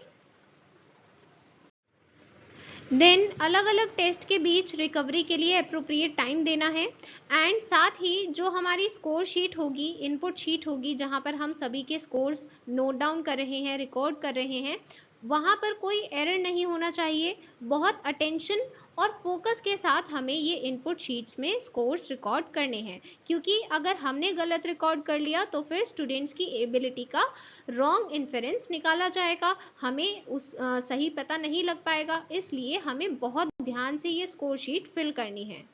then अलग अलग टेस्ट के बीच रिकवरी के लिए अप्रोप्रिएट टाइम देना है एंड साथ ही जो हमारी स्कोर शीट होगी, इनपुट शीट होगी, जहां पर हम सभी के स्कोर्स नोट डाउन कर रहे हैं, रिकॉर्ड कर रहे हैं, वहां पर कोई एरर नहीं होना चाहिए। बहुत अटेंशन और फोकस के साथ हमें ये इनपुट शीट्स में स्कोर्स रिकॉर्ड करने हैं, क्योंकि अगर हमने गलत रिकॉर्ड कर लिया तो फिर स्टूडेंट्स की एबिलिटी का रॉन्ग इन्फेरेंस निकाला जाएगा, हमें सही पता नहीं लग पाएगा। इसलिए हमें बहुत ध्यान से ये स्कोर शीट फिल करनी है।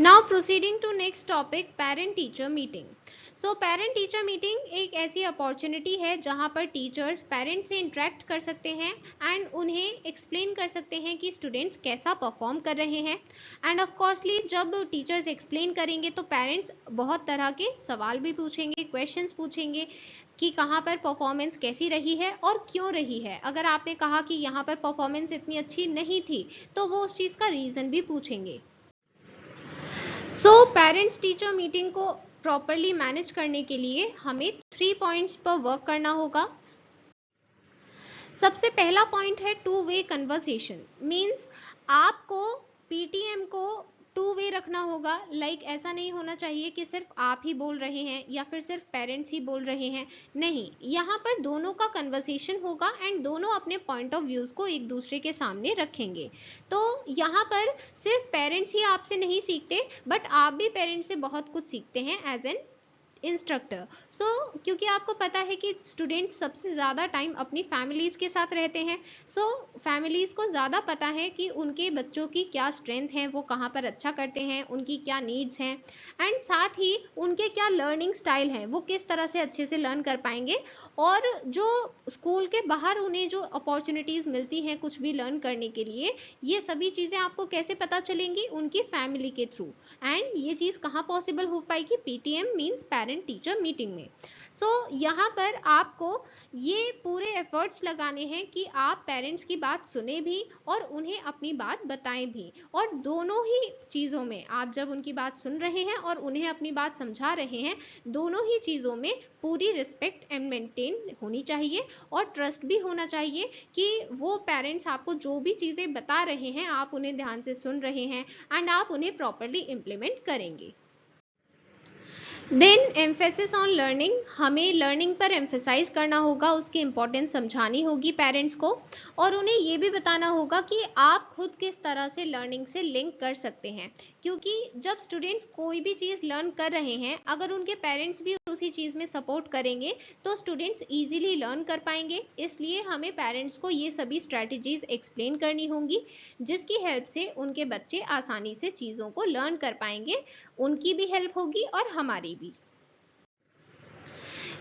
Now proceeding to next topic, parent teacher meeting. So parent teacher meeting एक ऐसी अपॉर्चुनिटी है जहां पर टीचर्स पेरेंट्स से इंटरेक्ट कर सकते हैं एंड उन्हें एक्सप्लेन कर सकते हैं कि स्टूडेंट्स कैसा परफॉर्म कर रहे हैं। एंड ऑफ कोर्सली जब टीचर्स एक्सप्लेन करेंगे तो पेरेंट्स बहुत तरह के सवाल भी पूछेंगे, क्वेश्चंस पूछेंगे कि कहाँ पर परफॉर्मेंस कैसी रही है और क्यों रही है। अगर आपने कहा कि यहाँ पर परफॉर्मेंस इतनी अच्छी नहीं थी तो वो उस चीज़ का रीज़न भी पूछेंगे। सो पेरेंट्स टीचर मीटिंग को प्रॉपरली मैनेज करने के लिए हमें 3 पॉइंट्स पर वर्क करना होगा। सबसे पहला पॉइंट है टू वे कन्वर्सेशन। मीन्स आपको पीटीएम को टू वे रखना होगा। लाइक ऐसा नहीं होना चाहिए कि सिर्फ आप ही बोल रहे हैं या फिर सिर्फ पेरेंट्स ही बोल रहे हैं। नहीं, यहाँ पर दोनों का कन्वर्सेशन होगा एंड दोनों अपने पॉइंट ऑफ व्यूज को एक दूसरे के सामने रखेंगे। तो यहाँ पर सिर्फ पेरेंट्स ही आपसे नहीं सीखते, बट आप भी पेरेंट्स से बहुत कुछ सीखते हैं एज एन इंस्ट्रक्टर। सो क्योंकि आपको पता है कि स्टूडेंट्स सबसे ज़्यादा टाइम अपनी फैमिलीज़ के साथ रहते हैं। सो फैमिलीज़ को ज़्यादा पता है कि उनके बच्चों की क्या स्ट्रेंथ है, वो कहाँ पर अच्छा करते हैं, उनकी क्या नीड्स हैं एंड साथ ही उनके क्या लर्निंग स्टाइल है, वो किस तरह से अच्छे से लर्न कर पाएंगे। और जो स्कूल के बाहर उन्हें जो अपॉर्चुनिटीज़ मिलती हैं कुछ भी लर्न करने के लिए, ये सभी चीज़ें आपको कैसे पता चलेंगी? उनकी फैमिली के थ्रू। एंड ये चीज़ कहाँ पॉसिबल हो पाएगी? PTM means parent teacher meeting में। सो यहाँ पर आपको ये पूरे एफर्ट्स लगाने हैं कि आप पेरेंट्स की बात सुने भी और उन्हें अपनी बात बताएं भी। और दोनों ही चीज़ों में आप जब उनकी बात सुन रहे हैं और उन्हें अपनी बात समझा रहे हैं, दोनों ही चीज़ों में पूरी रिस्पेक्ट एंड मेंटेन होनी चाहिए और ट्रस्ट भी होना चाहिए कि वो पेरेंट्स आपको जो भी चीज़ें बता रहे हैं आप उन्हें ध्यान से सुन रहे हैं एंड आप उन्हें प्रॉपरली इम्प्लीमेंट करेंगे। देन एम्फेसिस ऑन लर्निंग, हमें लर्निंग पर एम्फेसाइज करना होगा, उसकी इंपॉर्टेंस समझानी होगी पेरेंट्स को और उन्हें ये भी बताना होगा कि आप खुद किस तरह से लर्निंग से लिंक कर सकते हैं। क्योंकि जब स्टूडेंट्स कोई भी चीज़ लर्न कर रहे हैं, अगर उनके पेरेंट्स भी उसी चीज़ में सपोर्ट करेंगे तो स्टूडेंट्स ईजिली लर्न कर पाएंगे। इसलिए हमें पेरेंट्स को ये सभी स्ट्रैटेजीज एक्सप्लेन करनी होंगी जिसकी हेल्प से उनके बच्चे आसानी से चीज़ों को लर्न कर पाएंगे। उनकी भी हेल्प होगी और हमारी भी।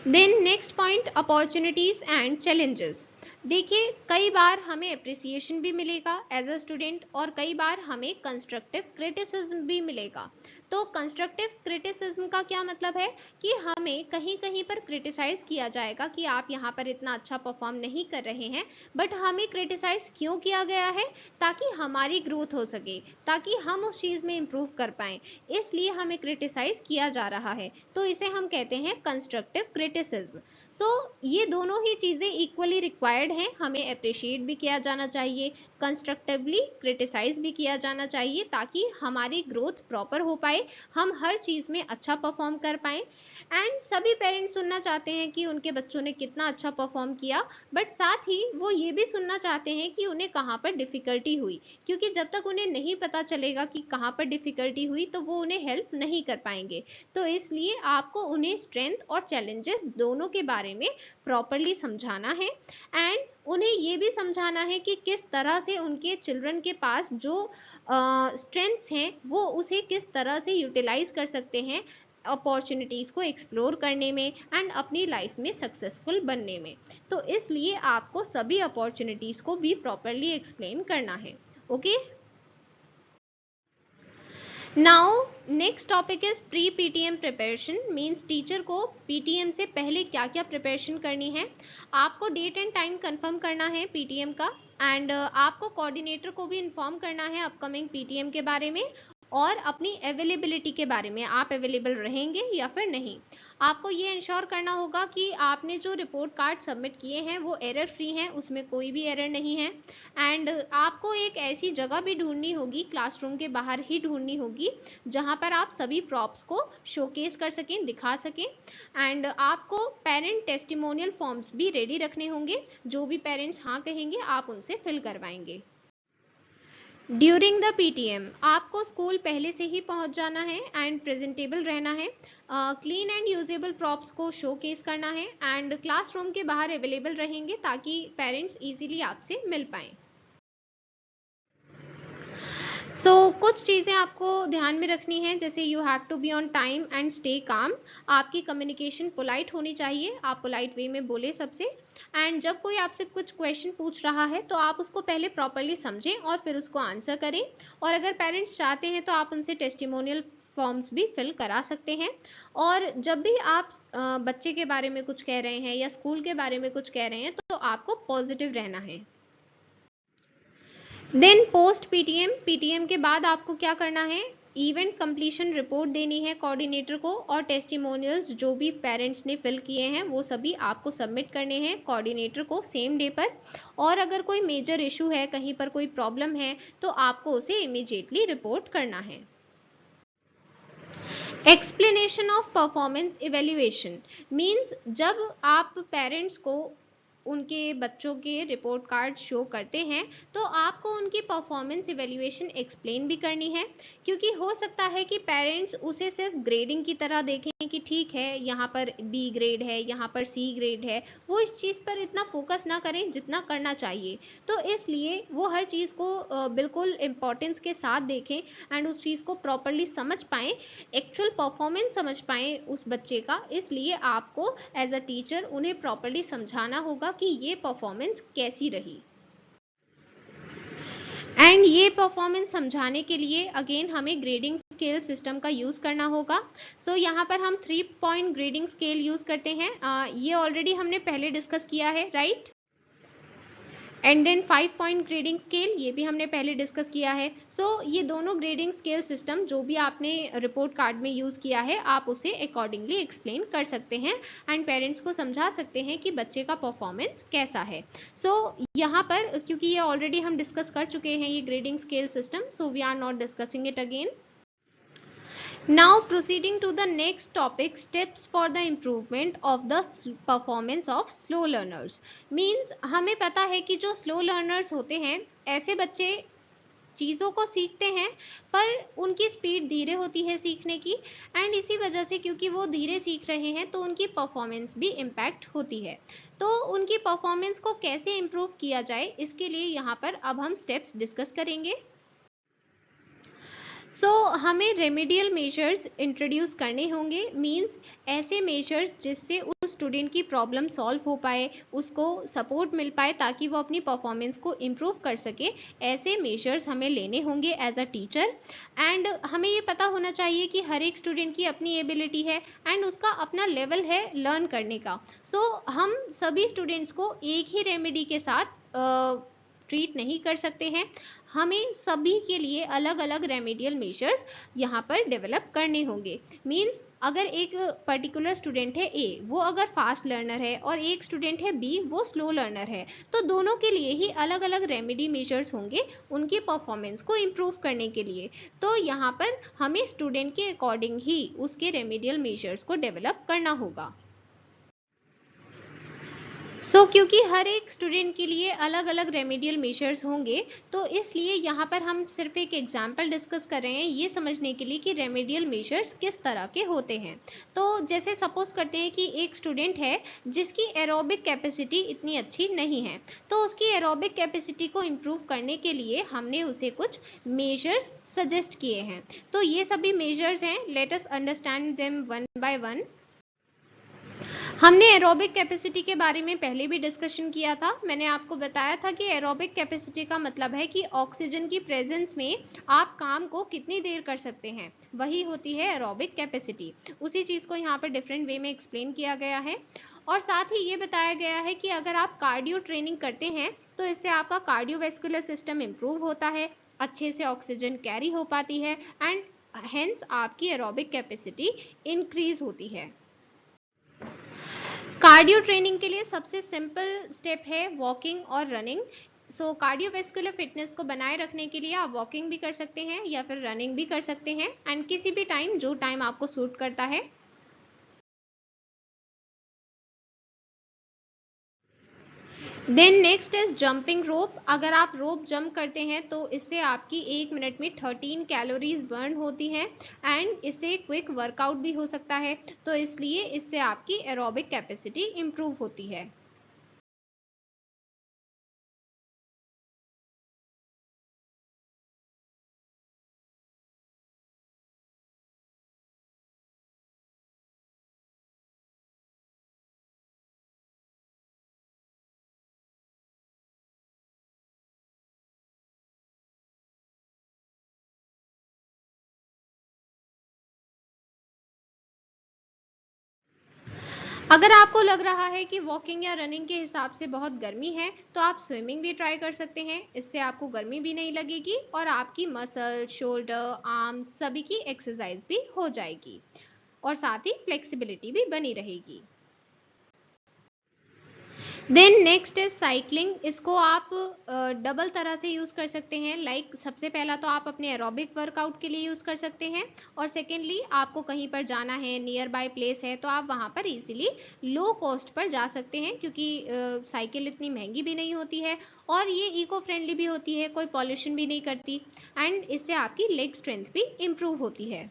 Then next point, opportunities and challenges. देखिए, कई बार हमें अप्रिसिएशन भी मिलेगा एज अ स्टूडेंट और कई बार हमें कंस्ट्रक्टिव क्रिटिसिज्म भी मिलेगा। तो कंस्ट्रक्टिव क्रिटिसिज्म का क्या मतलब है कि हमें कहीं कहीं पर क्रिटिसाइज किया जाएगा कि आप यहाँ पर इतना अच्छा परफॉर्म नहीं कर रहे हैं, बट हमें क्रिटिसाइज क्यों किया गया है? ताकि हमारी ग्रोथ हो सके, ताकि हम उस चीज़ में इम्प्रूव कर पाएँ, इसलिए हमें क्रिटिसाइज किया जा रहा है। तो इसे हम कहते हैं कंस्ट्रक्टिव क्रिटिसिज्म। सो ये दोनों ही चीज़ें इक्वली रिक्वायर्ड हैं। हमें अप्रिशिएट भी किया जाना चाहिए, कंस्ट्रक्टिवली क्रिटिसाइज भी किया जाना चाहिए ताकि हमारी ग्रोथ प्रॉपर हो पाए, हम हर चीज़ में अच्छा परफॉर्म कर पाएँ। एंड सभी पेरेंट्स सुनना चाहते हैं कि उनके बच्चों ने कितना अच्छा परफॉर्म किया, बट साथ ही वो ये भी सुनना चाहते हैं कि उन्हें कहाँ पर डिफ़िकल्टी हुई, क्योंकि जब तक उन्हें नहीं पता चलेगा कि कहाँ पर डिफ़िकल्टी हुई तो वो उन्हें हेल्प नहीं कर पाएंगे। तो इसलिए आपको उन्हें स्ट्रेंथ और चैलेंजेस दोनों के बारे में प्रॉपरली समझाना है एंड उन्हें ये भी समझाना है कि किस तरह से उनके चिल्ड्रन के पास जो स्ट्रेंथ्स हैं वो उसे किस तरह से यूटिलाइज कर सकते हैं अपॉर्चुनिटीज़ को एक्सप्लोर करने में एंड अपनी लाइफ में सक्सेसफुल बनने में। तो इसलिए आपको सभी अपॉर्चुनिटीज़ को भी प्रॉपरली एक्सप्लेन करना है। Okay, now next topic is pre PTM preparation, means teacher को पीटीएम से पहले क्या क्या प्रिपरेशन करनी है। आपको डेट एंड टाइम कंफर्म करना है पीटीएम का, एंड आपको कोऑर्डिनेटर को भी इन्फॉर्म करना है अपकमिंग पीटीएम के बारे में और अपनी अवेलेबिलिटी के बारे में, आप अवेलेबल रहेंगे या फिर नहीं। आपको ये इंश्योर करना होगा कि आपने जो रिपोर्ट कार्ड सबमिट किए हैं वो एरर फ्री हैं, उसमें कोई भी एरर नहीं है। एंड आपको एक ऐसी जगह भी ढूंढनी होगी, क्लासरूम के बाहर ही ढूंढनी होगी, जहां पर आप सभी प्रॉप्स को शोकेस कर सकें, दिखा सकें। एंड आपको पेरेंट टेस्टिमोनियल फॉर्म्स भी रेडी रखने होंगे, जो भी पेरेंट्स हाँ कहेंगे आप उनसे फिल करवाएंगे। ड्यूरिंग द पीटीएम आपको स्कूल पहले से ही पहुंच जाना है एंड प्रेजेंटेबल रहना है, क्लीन एंड यूजेबल प्रॉप्स को शोकेस करना है, एंड क्लासरूम के बाहर अवेलेबल रहेंगे ताकि पेरेंट्स इजीली आपसे मिल पाएं। कुछ चीज़ें आपको ध्यान में रखनी है, जैसे you have to be on time and stay calm. आपकी कम्युनिकेशन पोलाइट होनी चाहिए, आप पोलाइट वे में बोले सबसे। एंड जब कोई आपसे कुछ क्वेश्चन पूछ रहा है तो आप उसको पहले प्रॉपरली समझें और फिर उसको आंसर करें। और अगर पेरेंट्स चाहते हैं तो आप उनसे टेस्टिमोनियल फॉर्म्स भी फिल करा सकते हैं। और जब भी आप बच्चे के बारे में कुछ कह रहे हैं या स्कूल के बारे में कुछ कह रहे हैं तो आपको पॉजिटिव रहना है। देन पोस्ट पीटीएम, पीटीएम के बाद आपको क्या करना है, इवेंट कंप्लीशन रिपोर्ट देनी है कोऑर्डिनेटर को, और टेस्टिमोनियल्स जो भी पेरेंट्स ने फिल किए हैं वो सभी आपको सबमिट करने हैं कोऑर्डिनेटर को सेम डे पर। और अगर कोई मेजर इशू है, कहीं पर कोई प्रॉब्लम है, तो आपको उसे इमीडिएटली रिपोर्ट करना है। Explanation of performance evaluation means जब आप पेरेंट्स को उनके बच्चों के रिपोर्ट कार्ड शो करते हैं तो आपको उनकी परफॉर्मेंस इवेल्युएशन एक्सप्लेन भी करनी है, क्योंकि हो सकता है कि पेरेंट्स उसे सिर्फ ग्रेडिंग की तरह देखें कि ठीक है यहाँ पर बी ग्रेड है, यहाँ पर सी ग्रेड है, वो इस चीज़ पर इतना फोकस ना करें जितना करना चाहिए। तो इसलिए वो हर चीज़ को बिल्कुल इम्पोर्टेंस के साथ देखें एंड उस चीज़ को प्रॉपरली समझ पाएँ, एक्चुअल परफॉर्मेंस समझ पाएँ उस बच्चे का। इसलिए आपको एज अ टीचर उन्हें प्रॉपरली समझाना होगा कि ये परफॉर्मेंस कैसी रही। एंड ये परफॉर्मेंस समझाने के लिए अगेन हमें ग्रेडिंग स्केल सिस्टम का यूज़ करना होगा। यहाँ पर हम 3 पॉइंट ग्रेडिंग स्केल यूज़ करते हैं। ये ऑलरेडी हमने पहले डिस्कस किया है, right. And then 5 point grading scale, ये भी हमने पहले डिस्कस किया है। ये दोनों ग्रेडिंग स्केल सिस्टम जो भी आपने रिपोर्ट कार्ड में यूज़ किया है, आप उसे अकॉर्डिंगली एक्सप्लेन कर सकते हैं एंड पेरेंट्स को समझा सकते हैं कि बच्चे का परफॉर्मेंस कैसा है। यहाँ पर क्योंकि ये ऑलरेडी हम डिस्कस कर चुके हैं ये grading scale system, we are not discussing it again. Now proceeding to the next topic, steps for the improvement of the performance of slow learners. Means हमें पता है कि जो slow learners होते हैं, ऐसे बच्चे चीज़ों को सीखते हैं पर उनकी स्पीड धीरे होती है सीखने की, एंड इसी वजह से क्योंकि वो धीरे सीख रहे हैं तो उनकी परफॉर्मेंस भी इम्पैक्ट होती है। तो उनकी परफॉर्मेंस को कैसे इम्प्रूव किया जाए, इसके लिए यहाँ पर अब हम स्टेप्स डिस्कस करेंगे। हमें रेमेडियल मेजर्स इंट्रोड्यूस करने होंगे, मींस ऐसे मेजर्स जिससे उस स्टूडेंट की प्रॉब्लम सॉल्व हो पाए, उसको सपोर्ट मिल पाए ताकि वो अपनी परफॉर्मेंस को इम्प्रूव कर सके। ऐसे मेजर्स हमें लेने होंगे एज अ टीचर। एंड हमें ये पता होना चाहिए कि हर एक स्टूडेंट की अपनी एबिलिटी है एंड उसका अपना लेवल है लर्न करने का। हम सभी स्टूडेंट्स को एक ही रेमेडी के साथ ट्रीट नहीं कर सकते हैं, हमें सभी के लिए अलग अलग रेमेडियल मेजर्स यहाँ पर डेवलप करने होंगे। मींस अगर एक पर्टिकुलर स्टूडेंट है ए, वो अगर फास्ट लर्नर है, और एक स्टूडेंट है बी, वो स्लो लर्नर है, तो दोनों के लिए ही अलग अलग रेमेडी मेजर्स होंगे उनकी परफॉर्मेंस को इम्प्रूव करने के लिए। तो यहाँ पर हमें स्टूडेंट के अकॉर्डिंग ही उसके रेमेडियल मेजर्स को डेवलप करना होगा। क्योंकि हर एक स्टूडेंट के लिए अलग अलग रेमेडियल मेजर्स होंगे, तो इसलिए यहाँ पर हम सिर्फ एक एग्जाम्पल डिस्कस कर रहे हैं ये समझने के लिए कि रेमेडियल मेजर्स किस तरह के होते हैं। तो जैसे सपोज करते हैं कि एक स्टूडेंट है जिसकी एरोबिक कैपेसिटी इतनी अच्छी नहीं है, तो उसकी एरोबिक कैपेसिटी को इम्प्रूव करने के लिए हमने उसे कुछ मेजर्स सजेस्ट किए हैं। तो ये सभी मेजर्स हैं, late us understand them one by one. हमने एरोबिक कैपेसिटी के बारे में पहले भी डिस्कशन किया था। मैंने आपको बताया था कि एरोबिक कैपेसिटी का मतलब है कि ऑक्सीजन की प्रेजेंस में आप काम को कितनी देर कर सकते हैं, वही होती है एरोबिक कैपेसिटी। उसी चीज़ को यहाँ पर डिफरेंट वे में एक्सप्लेन किया गया है। और साथ ही ये बताया गया है कि अगर आप कार्डियो ट्रेनिंग करते हैं तो इससे आपका कार्डियोवैस्कुलर सिस्टम इम्प्रूव होता है, अच्छे से ऑक्सीजन कैरी हो पाती है एंड हेंस आपकी एरोबिक कैपेसिटी इंक्रीज होती है। कार्डियो ट्रेनिंग के लिए सबसे सिंपल स्टेप है वॉकिंग और रनिंग। सो कार्डियोवैस्कुलर फिटनेस को बनाए रखने के लिए आप वॉकिंग भी कर सकते हैं या फिर रनिंग भी कर सकते हैं एंड किसी भी टाइम जो टाइम आपको सूट करता है। देन नेक्स्ट इज जंपिंग रोप। अगर आप रोप जंप करते हैं तो इससे आपकी 1 मिनट में 13 कैलोरीज बर्न होती हैं एंड इससे क्विक वर्कआउट भी हो सकता है, तो इसलिए इससे आपकी एरोबिक कैपेसिटी इंप्रूव होती है। अगर आपको लग रहा है कि वॉकिंग या रनिंग के हिसाब से बहुत गर्मी है तो आप स्विमिंग भी ट्राई कर सकते हैं। इससे आपको गर्मी भी नहीं लगेगी और आपकी मसल, शोल्डर, आर्म्स सभी की एक्सरसाइज भी हो जाएगी और साथ ही फ्लेक्सिबिलिटी भी बनी रहेगी। Then next is cycling. इसको आप डबल तरह से यूज़ कर सकते हैं। लाइक सबसे पहला तो आप अपने एरोबिक वर्कआउट के लिए यूज़ कर सकते हैं और सेकेंडली आपको कहीं पर जाना है, नियर बाय प्लेस है, तो आप वहाँ पर इजीली लो कॉस्ट पर जा सकते हैं क्योंकि साइकिल इतनी महंगी भी नहीं होती है और ये इको फ्रेंडली भी होती है, कोई पॉल्यूशन भी नहीं करती एंड इससे आपकी लेग स्ट्रेंथ भी इम्प्रूव होती है।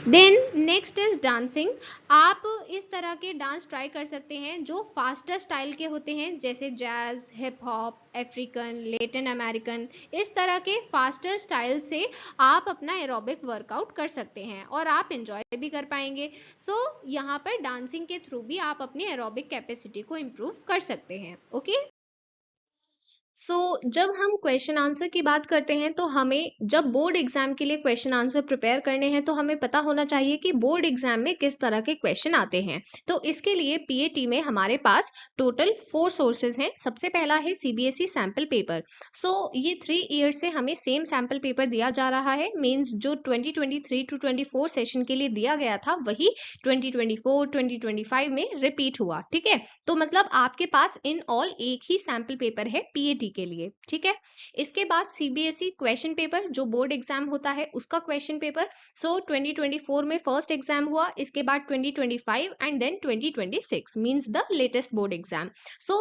Then next is dancing. आप इस तरह के डांस ट्राई कर सकते हैं जो फास्टर स्टाइल के होते हैं, जैसे jazz, hip hop, African, Latin American. इस तरह के फास्टर स्टाइल से आप अपना एरोबिक वर्कआउट कर सकते हैं और आप इंजॉय भी कर पाएंगे। सो यहाँ पर डांसिंग के थ्रू भी आप अपनी एरोबिक कैपेसिटी को इम्प्रूव कर सकते हैं। ओके। जब हम क्वेश्चन आंसर की बात करते हैं तो हमें जब बोर्ड एग्जाम के लिए क्वेश्चन आंसर प्रिपेयर करने हैं तो हमें पता होना चाहिए कि बोर्ड एग्जाम में किस तरह के क्वेश्चन आते हैं। तो इसके लिए पीएटी में हमारे पास टोटल 4 सोर्सेज हैं। सबसे पहला है सीबीएसई सैंपल पेपर। ये 3 ईयर से हमें सेम सैंपल पेपर दिया जा रहा है। मीन्स जो 2023 टू 24 सेशन के लिए दिया गया था वही 2024 2025 में रिपीट हुआ। ठीक है, तो मतलब आपके पास इन ऑल एक ही सैंपल पेपर है पीएटी के लिए। ठीक है, इसके बाद सीबीएसई क्वेश्चन पेपर जो बोर्ड एग्जाम होता है उसका क्वेश्चन पेपर। 2024 में फर्स्ट एग्जाम हुआ, इसके बाद 2025 and then 2026 means the latest board exam.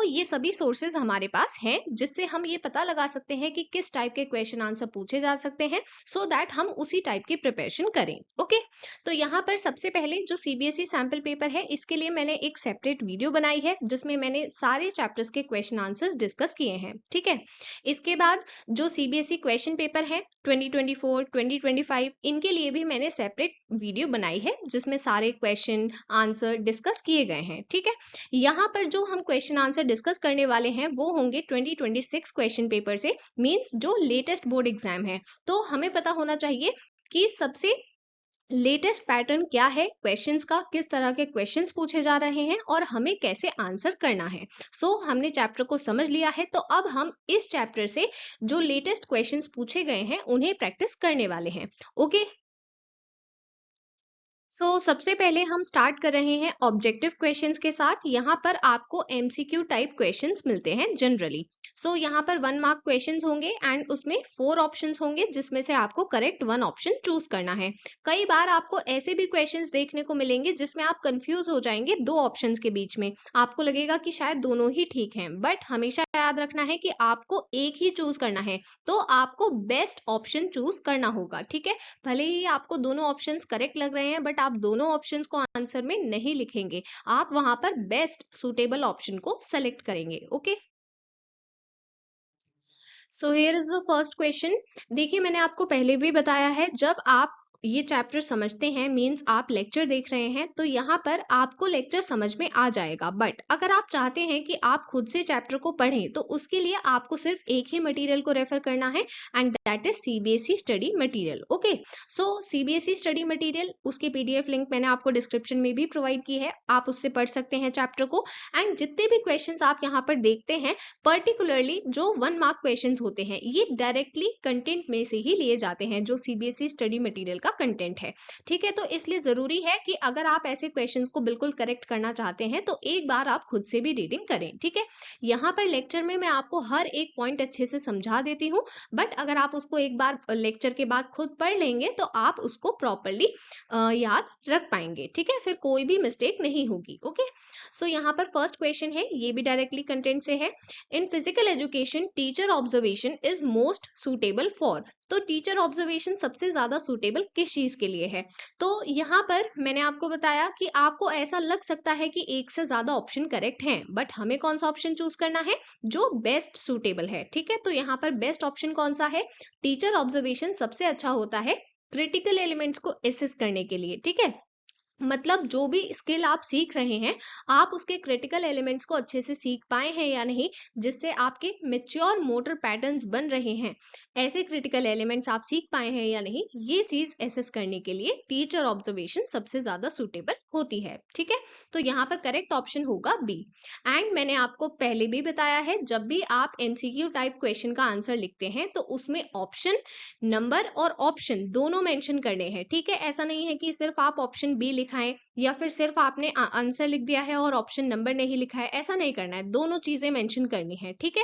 ये सभी सोर्सेज हमारे पास हैं जिससे हम ये पता लगा सकते हैं कि किस टाइप के क्वेश्चन आंसर पूछे जा सकते हैं सो दैट हम उसी टाइप की प्रिपरेशन करें। ओके, तो यहाँ पर सबसे पहले जो सीबीएसई सैंपल पेपर है इसके लिए मैंने एक सेपरेट वीडियो बनाई है जिसमें मैंने सारे चैप्टर्स के क्वेश्चन आंसर्स डिस्कस किए हैं। ठीक है, इसके बाद जो सीबीएसई क्वेश्चन पेपर है 2024 2025 इनके लिए भी मैंने सेपरेट वीडियो बनाई है जिसमें सारे क्वेश्चन आंसर डिस्कस किए गए हैं। ठीक है, यहाँ पर जो हम क्वेश्चन आंसर डिस्कस करने वाले हैं वो होंगे 2026 क्वेश्चन पेपर से, मीन्स जो लेटेस्ट बोर्ड एग्जाम है। तो हमें पता होना चाहिए कि सबसे लेटेस्ट पैटर्न क्या है क्वेश्चंस का, किस तरह के क्वेश्चंस पूछे जा रहे हैं और हमें कैसे आंसर करना है। हमने चैप्टर को समझ लिया है, तो अब हम इस चैप्टर से जो लेटेस्ट क्वेश्चंस पूछे गए हैं उन्हें प्रैक्टिस करने वाले हैं। ओके, सबसे पहले हम स्टार्ट कर रहे हैं ऑब्जेक्टिव क्वेश्चंस के साथ। यहाँ पर आपको एमसीक्यू टाइप क्वेश्चंस मिलते हैं जनरली। यहाँ पर 1 मार्क क्वेश्चंस होंगे एंड उसमें 4 ऑप्शंस होंगे जिसमें से आपको करेक्ट 1 ऑप्शन चूज करना है। कई बार आपको ऐसे भी क्वेश्चंस देखने को मिलेंगे जिसमें आप कंफ्यूज हो जाएंगे 2 ऑप्शंस के बीच में, आपको लगेगा कि शायद दोनों ही ठीक हैं, बट हमेशा याद रखना है कि आपको एक ही चूज करना है, तो आपको बेस्ट ऑप्शन चूज करना होगा। ठीक है, भले ही आपको दोनों ऑप्शंस करेक्ट लग रहे हैं बट आप दोनों ऑप्शंस को आंसर में नहीं लिखेंगे, आप वहां पर बेस्ट सुटेबल ऑप्शन को सेलेक्ट करेंगे। Okay, here is the first question. देखिए, मैंने आपको पहले भी बताया है जब आप ये चैप्टर समझते हैं मीन्स आप लेक्चर देख रहे हैं तो यहाँ पर आपको लेक्चर समझ में आ जाएगा। बट अगर आप चाहते हैं कि आप खुद से चैप्टर को पढ़ें तो उसके लिए आपको सिर्फ एक ही मटेरियल को रेफर करना है and that is CBSE study material. Okay, so CBSE study material, उसकी पीडीएफ लिंक मैंने आपको डिस्क्रिप्शन में भी प्रोवाइड की है, आप उससे पढ़ सकते हैं चैप्टर को। एंड जितने भी क्वेश्चन आप यहाँ पर देखते हैं पर्टिकुलरली जो 1 मार्क क्वेश्चन होते हैं ये डायरेक्टली कंटेंट में से ही लिए जाते हैं जो सीबीएसई स्टडी मटेरियल का कंटेंट है। ठीक है, तो इसलिए जरूरी है कि अगर आप ऐसे क्वेश्चंस को बिल्कुल करेक्ट करना चाहते हैं तो एक बार आप खुद से भी रीडिंग करें। ठीक है, यहाँ पर लेक्चर में मैं आपको हर एक पॉइंट अच्छे से समझा देती हूँ, बट अगर आप उसको एक बार लेक्चर के बाद खुद पढ़ लेंगे तो आप उसको प्रॉपरली याद रख पाएंगे। ठीक है, फिर कोई भी मिस्टेक नहीं होगी। ओके, सो यहाँ पर फर्स्ट क्वेश्चन है, ये भी डायरेक्टली कंटेंट से है। In physical education teacher observation is most suitable for, तो टीचर ऑब्जर्वेशन सबसे ज्यादा सुटेबल किस चीज के लिए है? तो यहाँ पर मैंने आपको बताया कि आपको ऐसा लग सकता है कि एक से ज्यादा ऑप्शन करेक्ट हैं, बट हमें कौन सा ऑप्शन चूज करना है जो बेस्ट सुटेबल है। ठीक है, तो यहाँ पर बेस्ट ऑप्शन कौन सा है? टीचर ऑब्जर्वेशन सबसे अच्छा होता है क्रिटिकल एलिमेंट्स को एसेस करने के लिए। ठीक है, मतलब जो भी स्किल आप सीख रहे हैं आप उसके क्रिटिकल एलिमेंट्स को अच्छे से सीख पाए हैं या नहीं, जिससे आपके मेच्योर मोटर पैटर्न्स बन रहे हैं, ऐसे क्रिटिकल एलिमेंट्स आप सीख पाए हैं या नहीं, ये चीज एसेस करने के लिए टीचर ऑब्जर्वेशन सबसे ज्यादा सुटेबल होती है। ठीक है, तो यहाँ पर करेक्ट ऑप्शन होगा बी। एंड मैंने आपको पहले भी बताया है जब भी आप एमसीक्यू टाइप क्वेश्चन का आंसर लिखते हैं तो उसमें ऑप्शन नंबर और ऑप्शन दोनों मेंशन करने हैं। ठीक है, ऐसा नहीं है कि सिर्फ आप ऑप्शन बी लिखाएं या फिर सिर्फ आपने आंसर लिख दिया है और ऑप्शन नंबर नहीं लिखा है, ऐसा नहीं करना है, दोनों चीजें मेंशन करनी है। ठीक है,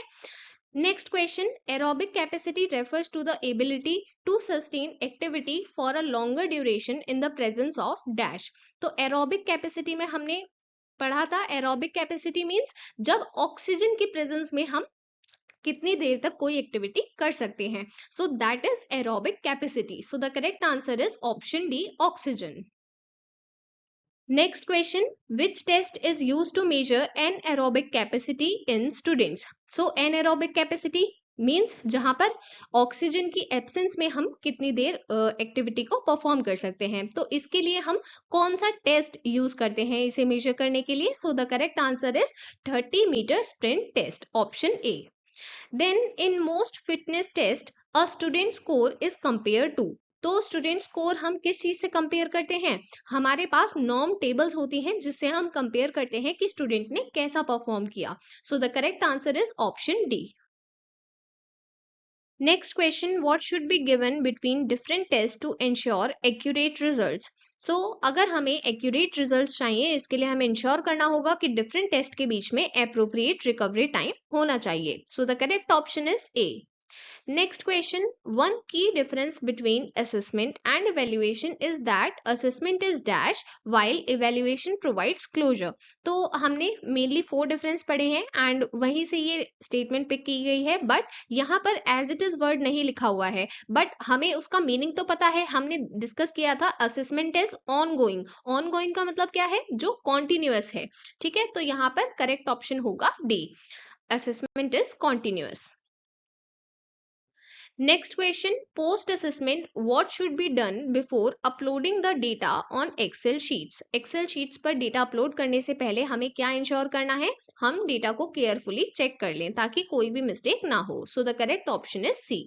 next question, aerobic capacity refers to the ability to sustain activity for a longer duration in the presence of dash. तो एरोबिक कैपेसिटी में हमने पढ़ा था, एरोबिक कैपेसिटी मींस जब ऑक्सीजन की प्रेजेंस में हम कितनी देर तक कोई एक्टिविटी कर सकते हैं, so that is aerobic capacity. So the correct answer is option D, oxygen. Next question, which test is used to measure anaerobic capacity in students? So anaerobic capacity means जहां पर ऑक्सीजन की एब्सेंस में हम कितनी देर एक्टिविटी को परफॉर्म कर सकते हैं, तो इसके लिए हम कौन सा टेस्ट यूज करते हैं इसे मेजर करने के लिए? So the correct answer is 30 meter sprint test, option A. Then in most fitness test a student score is compare to, तो स्टूडेंट स्कोर हम किस चीज से कंपेयर करते हैं? हमारे पास नॉर्म टेबल्स होती हैं जिससे हम कंपेयर करते हैं कि स्टूडेंट ने कैसा परफॉर्म किया। So the correct answer is option D. Next question, what should be given between different test to ensure accurate results? So अगर हमें एक्यूरेट रिजल्ट्स चाहिए इसके लिए हमें इंश्योर करना होगा कि डिफरेंट टेस्ट के बीच में एप्रोप्रिएट रिकवरी टाइम होना चाहिए। सो the correct option is a. Next question, one key difference between assessment and evaluation is that assessment is dash while evaluation provides closure। तो हमने mainly 4 difference पढ़े हैं and वहीं से ये statement pick की गई है, but यहाँ पर as it is word नहीं लिखा हुआ है, but हमें उसका meaning तो पता है, हमने discuss किया था assessment is ongoing। ongoing का मतलब क्या है? जो continuous है। ठीक है, तो यहाँ पर correct option होगा D, assessment is continuous। Next question, post assessment, what should be done before uploading the data on Excel sheets? Excel sheets पर डेटा अपलोड करने से पहले हमें क्या इंश्योर करना है? हम डेटा को केयरफुली चेक कर लें ताकि कोई भी मिस्टेक ना हो। So the correct option is C.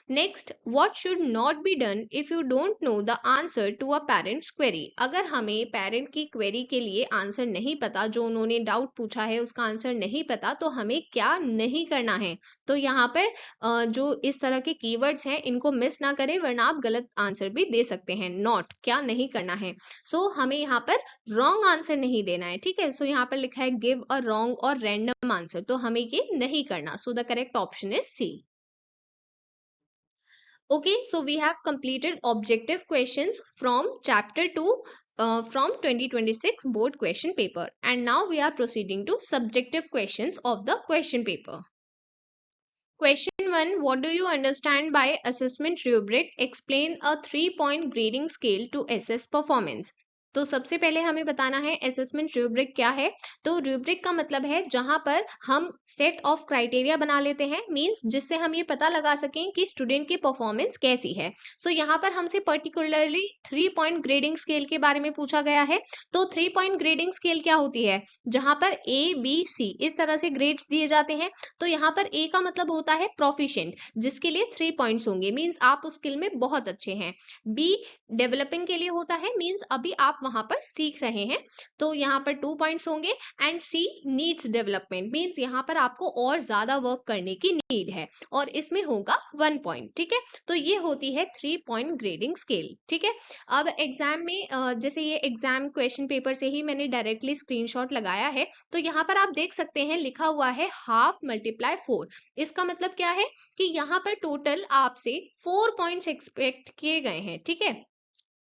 Next, what should not be done if you don't know the answer to a parents query? अगर हमें पेरेंट की क्वेरी के लिए आंसर नहीं पता, जो उन्होंने डाउट पूछा है उसका आंसर नहीं पता, तो हमें क्या नहीं करना है? तो यहाँ पर जो इस तरह के कीवर्ड्स हैं इनको मिस ना करें वरना आप गलत आंसर भी दे सकते हैं। नॉट क्या नहीं करना है? सो हमें यहाँ पर रॉन्ग आंसर नहीं देना है। ठीक है, सो यहाँ पर लिखा है गिव अ रॉन्ग और रैंडम आंसर, तो हमें ये नहीं करना। So the correct option is C. Okay, so we have completed objective questions from chapter 2 from 2026 board question paper, and now we are proceeding to subjective questions of the question paper. Question 1, what do you understand by assessment rubric? Explain a 3-point grading scale to assess performance. तो सबसे पहले हमें बताना है असेसमेंट रूब्रिक क्या है। तो रूब्रिक का मतलब है जहां पर हम सेट ऑफ क्राइटेरिया बना लेते हैं, मींस जिससे हम ये पता लगा सकें कि स्टूडेंट की परफॉर्मेंस कैसी है। सो यहाँ पर हमसे पर्टिकुलरली 3 पॉइंट ग्रेडिंग स्केल के बारे में पूछा गया है। तो 3 पॉइंट ग्रेडिंग स्केल क्या होती है, जहां पर ए बी सी इस तरह से ग्रेड्स दिए जाते हैं। तो यहाँ पर ए का मतलब होता है प्रोफिशिएंट, जिसके लिए 3 पॉइंट्स होंगे, मींस आप उस स्किल में बहुत अच्छे हैं। बी डेवलपिंग के लिए होता है, मींस अभी आप वहां पर सीख रहे हैं, तो यहाँ पर 2 पॉइंट्स होंगे। And C needs development, means यहाँ पर आपको और ज्यादा वर्क करने की नीड है, और इसमें होगा 1 पॉइंट। ठीक है, तो ये होती है 3 पॉइंट ग्रेडिंग स्केल। ठीक है, अब एग्जाम में जैसे ये एग्जाम क्वेश्चन पेपर से ही मैंने डायरेक्टली स्क्रीनशॉट लगाया है, तो यहाँ पर आप देख सकते हैं लिखा हुआ है हाफ मल्टीप्लाई 4। इसका मतलब क्या है कि यहाँ पर टोटल आपसे 4 पॉइंट्स एक्सपेक्ट किए गए हैं। ठीक है,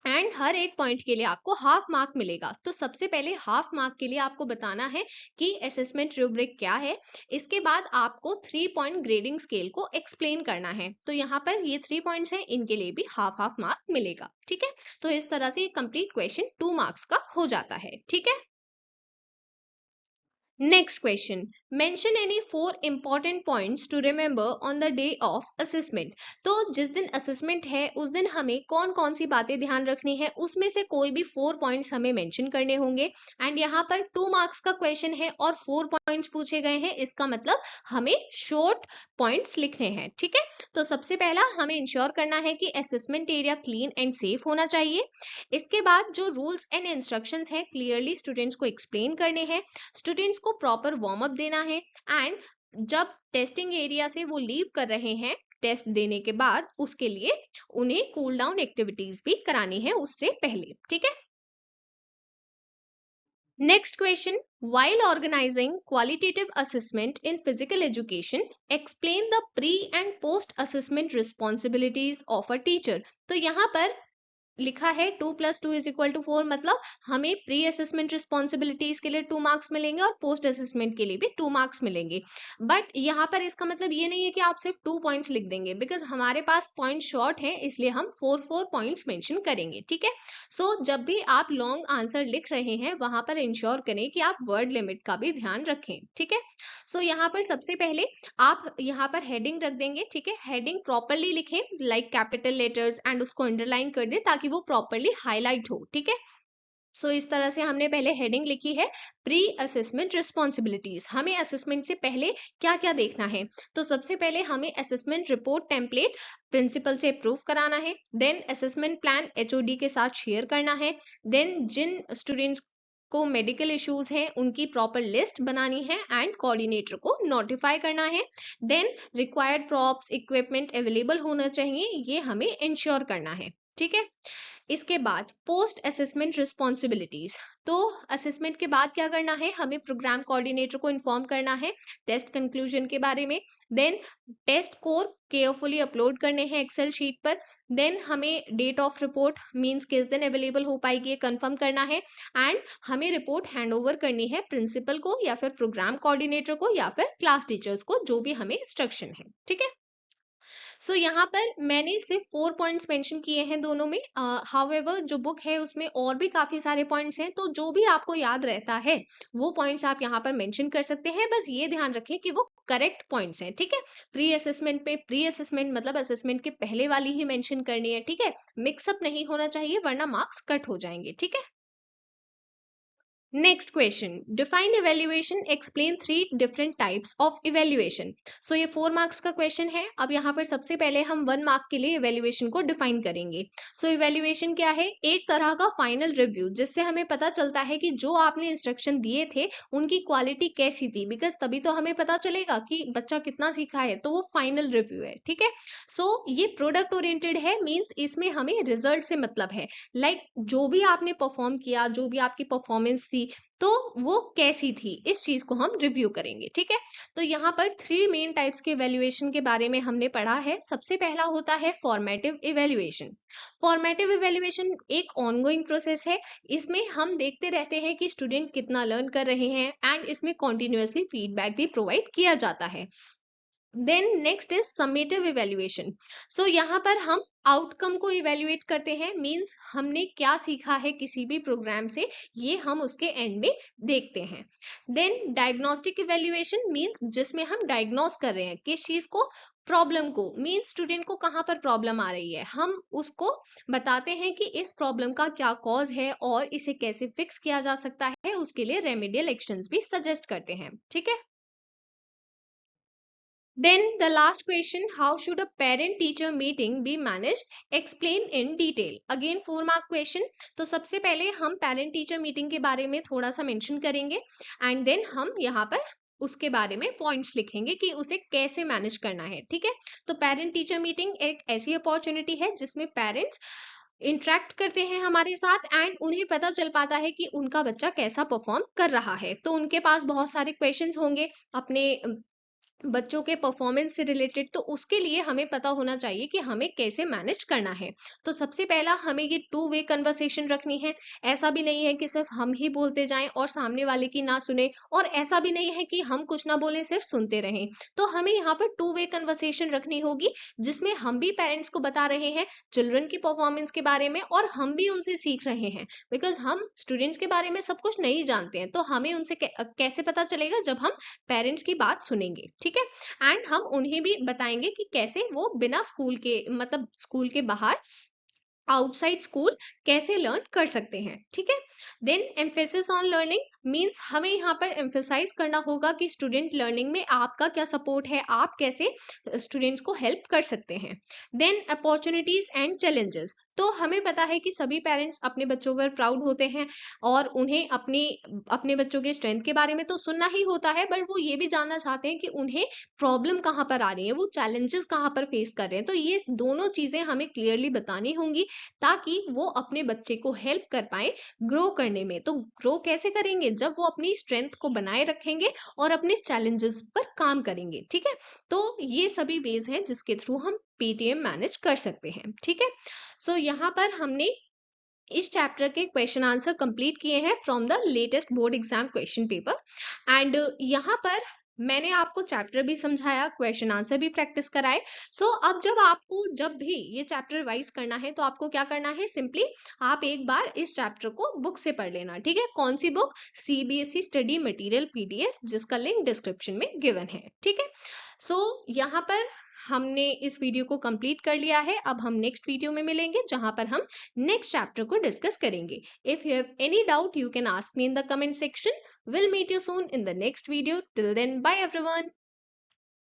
एंड हर एक पॉइंट के लिए आपको हाफ मार्क मिलेगा। तो सबसे पहले हाफ मार्क के लिए आपको बताना है कि असेसमेंट रूब्रिक क्या है। इसके बाद आपको 3 पॉइंट ग्रेडिंग स्केल को एक्सप्लेन करना है। तो यहाँ पर ये 3 पॉइंट्स हैं, इनके लिए भी हाफ हाफ मार्क मिलेगा। ठीक है, तो इस तरह से कंप्लीट क्वेश्चन 2 मार्क्स का हो जाता है। ठीक है, next question, mention any 4 important points to remember on the day of assessment. तो जिस दिन असेसमेंट है उस दिन हमें कौन कौन सी बातें ध्यान रखनी है, उसमें से कोई भी 4 पॉइंट्स हमें मेंशन करने होंगे। एंड यहाँ पर 2 मार्क्स का क्वेश्चन है और 4 पॉइंट्स पूछे गए हैं, इसका मतलब हमें शॉर्ट पॉइंट्स लिखने हैं। ठीक है, तो सबसे पहला हमें इंश्योर करना है कि assessment area clean and safe होना चाहिए। इसके बाद जो रूल्स एंड इंस्ट्रक्शंस हैं क्लियरली स्टूडेंट्स को एक्सप्लेन करने हैं, स्टूडेंट्स को प्रॉपर वार्म अप देना है। एंड जब टेस्टिंग एरिया से वो लीव कर रहे हैं टेस्ट देने के बाद, उसके लिए उन्हें कूल डाउन एक्टिविटीज भी करानी है उससे पहले। ठीक है, next question, while organizing qualitative assessment in physical education, explain the pre and post assessment responsibilities of a teacher। तो यहाँ पर लिखा है 2+2=4, मतलब हमें प्री असेसमेंट रिस्पॉन्सिबिलिटीज के लिए 2 मार्क्स मिलेंगे और पोस्ट असेसमेंट के लिए भी 2 मार्क्स मिलेंगे। बट यहाँ पर इसका मतलब ये नहीं है कि आप सिर्फ 2 पॉइंट्स लिख देंगे, बिकॉज हमारे पास पॉइंट शॉर्ट है, इसलिए हम 4 पॉइंट्स मेंशन करेंगे। ठीक है, सो जब भी आप लॉन्ग आंसर लिख रहे हैं वहां पर इंश्योर करें कि आप वर्ड लिमिट का भी ध्यान रखें। ठीक है, सो यहाँ पर सबसे पहले आप यहाँ पर हेडिंग रख देंगे। ठीक है, हेडिंग प्रॉपरली लिखें, लाइक कैपिटल लेटर्स, एंड उसको अंडरलाइन कर दें ताकि वो प्रॉपरली हाईलाइट हो। ठीक है, सो इस तरह से हमने पहले हेडिंग लिखी है प्री असेसमेंट रिस्पॉन्सिबिलिटीज। हमें असेसमेंट से पहले क्या क्या देखना है, तो सबसे पहले हमें असेसमेंट रिपोर्ट टेम्पलेट प्रिंसिपल से अप्रूव कराना है। देन असेसमेंट प्लान एचओडी के साथ शेयर करना है। देन जिन स्टूडेंट्स को मेडिकल इश्यूज हैं उनकी प्रॉपर लिस्ट बनानी है एंड कोऑर्डिनेटर को नोटिफाई करना है। Then required props equipment available होना चाहिए, ये हमें इंश्योर करना है। ठीक है, इसके बाद पोस्ट असेसमेंट रिस्पॉन्सिबिलिटीज। तो असेसमेंट के बाद क्या करना है, हमें प्रोग्राम कोऑर्डिनेटर को इन्फॉर्म करना है टेस्ट कंक्लूजन के बारे में। Then test score carefully upload करने हैं एक्सेल शीट पर। देन हमें डेट ऑफ रिपोर्ट मींस किस दिन अवेलेबल हो पाएगी ये कंफर्म करना है। एंड हमें रिपोर्ट हैंड ओवर करनी है प्रिंसिपल को या फिर प्रोग्राम कोऑर्डिनेटर को या फिर क्लास टीचर्स को, जो भी हमें इंस्ट्रक्शन है। ठीक है, सो यहाँ पर मैंने सिर्फ 4 पॉइंट्स मेंशन किए हैं दोनों में। हाउएवर जो बुक है उसमें और भी काफी सारे पॉइंट्स हैं, तो जो भी आपको याद रहता है वो पॉइंट्स आप यहाँ पर मेंशन कर सकते हैं। बस ये ध्यान रखें कि वो करेक्ट पॉइंट्स हैं। ठीक है, प्री असेसमेंट पे प्री असेसमेंट मतलब असेसमेंट के पहले वाली ही मेंशन करनी है। ठीक है, मिक्सअप नहीं होना चाहिए वरना मार्क्स कट हो जाएंगे। ठीक है, next question, define evaluation, explain 3 different types of evaluation. So ये 4 मार्क्स का क्वेश्चन है। अब यहाँ पर सबसे पहले हम 1 मार्क के लिए इवेल्युएशन को डिफाइन करेंगे। सो इवेल्युएशन क्या है, एक तरह का फाइनल रिव्यू, जिससे हमें पता चलता है कि जो आपने इंस्ट्रक्शन दिए थे उनकी क्वालिटी कैसी थी, बिकॉज तभी तो हमें पता चलेगा कि बच्चा कितना सीखा है, तो वो फाइनल रिव्यू है। ठीक है, सो ये प्रोडक्ट ओरिएंटेड है, मीन्स इसमें हमें रिजल्ट से मतलब है, लाइक जो भी आपने परफॉर्म किया, जो भी आपकी परफॉर्मेंस थी, तो वो कैसी थी, इस चीज को हम रिव्यू करेंगे। ठीक है, तो यहाँ पर 3 मेन टाइप्स के इवेल्युएशन के बारे में हमने पढ़ा है। सबसे पहला होता है फॉर्मेटिव इवेल्युएशन। फॉर्मेटिव इवेल्युएशन एक ऑनगोइंग प्रोसेस है, इसमें हम देखते रहते हैं कि स्टूडेंट कितना लर्न कर रहे हैं एंड इसमें कॉन्टिन्यूअसली फीडबैक भी प्रोवाइड किया जाता है। Then next is summative evaluation. So यहाँ पर हम आउटकम को इवेल्युएट करते हैं, मींस हमने क्या सीखा है किसी भी प्रोग्राम से, ये हम उसके एंड में देखते हैं। देन डायग्नोस्टिक इवेल्युएशन मींस जिसमें हम डायग्नोस कर रहे हैं किस चीज को, प्रॉब्लम को, मींस स्टूडेंट को कहाँ पर प्रॉब्लम आ रही है, हम उसको बताते हैं कि इस प्रॉब्लम का क्या कॉज है और इसे कैसे फिक्स किया जा सकता है, उसके लिए रेमेडियल एक्शंस भी सजेस्ट करते हैं। ठीक है। Then the last question, how should a parent teacher meeting be managed? Explain in detail. Again 4 mark question. तो सबसे पहले हम parent teacher meeting के बारे में थोड़ा सा mention करेंगे and then हम यहाँ पर उसके बारे में पॉइंट्स लिखेंगे कि उसे कैसे मैनेज करना है। ठीक है। तो पेरेंट टीचर मीटिंग एक ऐसी अपॉर्चुनिटी है जिसमें पेरेंट्स इंटरेक्ट करते हैं हमारे साथ एंड उन्हें पता चल पाता है कि उनका बच्चा कैसा परफॉर्म कर रहा है। तो उनके पास बहुत सारे क्वेश्चंस होंगे अपने बच्चों के परफॉर्मेंस से रिलेटेड, तो उसके लिए हमें पता होना चाहिए कि हमें कैसे मैनेज करना है। तो सबसे पहला हमें ये 2 वे कन्वर्सेशन रखनी है। ऐसा भी नहीं है कि सिर्फ हम ही बोलते जाएं और सामने वाले की ना सुने, और ऐसा भी नहीं है कि हम कुछ ना बोले सिर्फ सुनते रहें। तो हमें यहाँ पर 2 वे कन्वर्सेशन रखनी होगी जिसमें हम भी पेरेंट्स को बता रहे हैं चिल्ड्रन की परफॉर्मेंस के बारे में और हम भी उनसे सीख रहे हैं, बिकॉज हम स्टूडेंट्स के बारे में सब कुछ नहीं जानते हैं। तो हमें उनसे कैसे पता चलेगा, जब हम पेरेंट्स की बात सुनेंगे। ठीक है। एंड हम उन्हें भी बताएंगे कि कैसे वो बिना स्कूल के, मतलब स्कूल के बाहर, आउटसाइड स्कूल कैसे लर्न कर सकते हैं। ठीक है। Then emphasis on learning means हमें यहाँ पर एम्फेसाइज करना होगा कि स्टूडेंट लर्निंग में आपका क्या सपोर्ट है, आप कैसे स्टूडेंट्स को हेल्प कर सकते हैं। Then opportunities and challenges. तो हमें पता है कि सभी पेरेंट्स अपने बच्चों पर प्राउड होते हैं और उन्हें अपने बच्चों के स्ट्रेंथ के बारे में तो सुनना ही होता है, बट वो ये भी जानना चाहते हैं कि उन्हें प्रॉब्लम कहाँ पर आ रही है, वो चैलेंजेस कहाँ पर फेस कर रहे हैं। तो ये दोनों चीजें हमें क्लियरली बतानी होंगी ताकि वो अपने बच्चे को हेल्प कर पाए ग्रो करने में। तो ग्रो कैसे करेंगे, जब वो अपनी स्ट्रेंथ को बनाए रखेंगे और अपने चैलेंजेस पर काम करेंगे। ठीक है। तो ये सभी वेज हैं जिसके थ्रू हम पीटीएम मैनेज कर सकते हैं। ठीक है। सो यहाँ पर हमने इस चैप्टर के क्वेश्चन आंसर कंप्लीट किए हैं from the latest board exam question paper and यहाँ पर मैंने आपको चैप्टर भी समझाया, क्वेश्चन आंसर भी प्रैक्टिस कराए। सो अब जब भी ये चैप्टर रिवाइज करना है तो आपको क्या करना है, सिंपली आप एक बार इस चैप्टर को बुक से पढ़ लेना। ठीक है। कौन सी book, CBSE study material PDF, जिसका लिंक डिस्क्रिप्शन में गिवन है। ठीक है। सो यहाँ पर हमने इस वीडियो को कंप्लीट कर लिया है। अब हम नेक्स्ट वीडियो में मिलेंगे जहां पर हम नेक्स्ट चैप्टर को डिस्कस करेंगे। If you have any doubt you can ask me in the comment section. We'll meet you soon in the next video. Till then, bye everyone.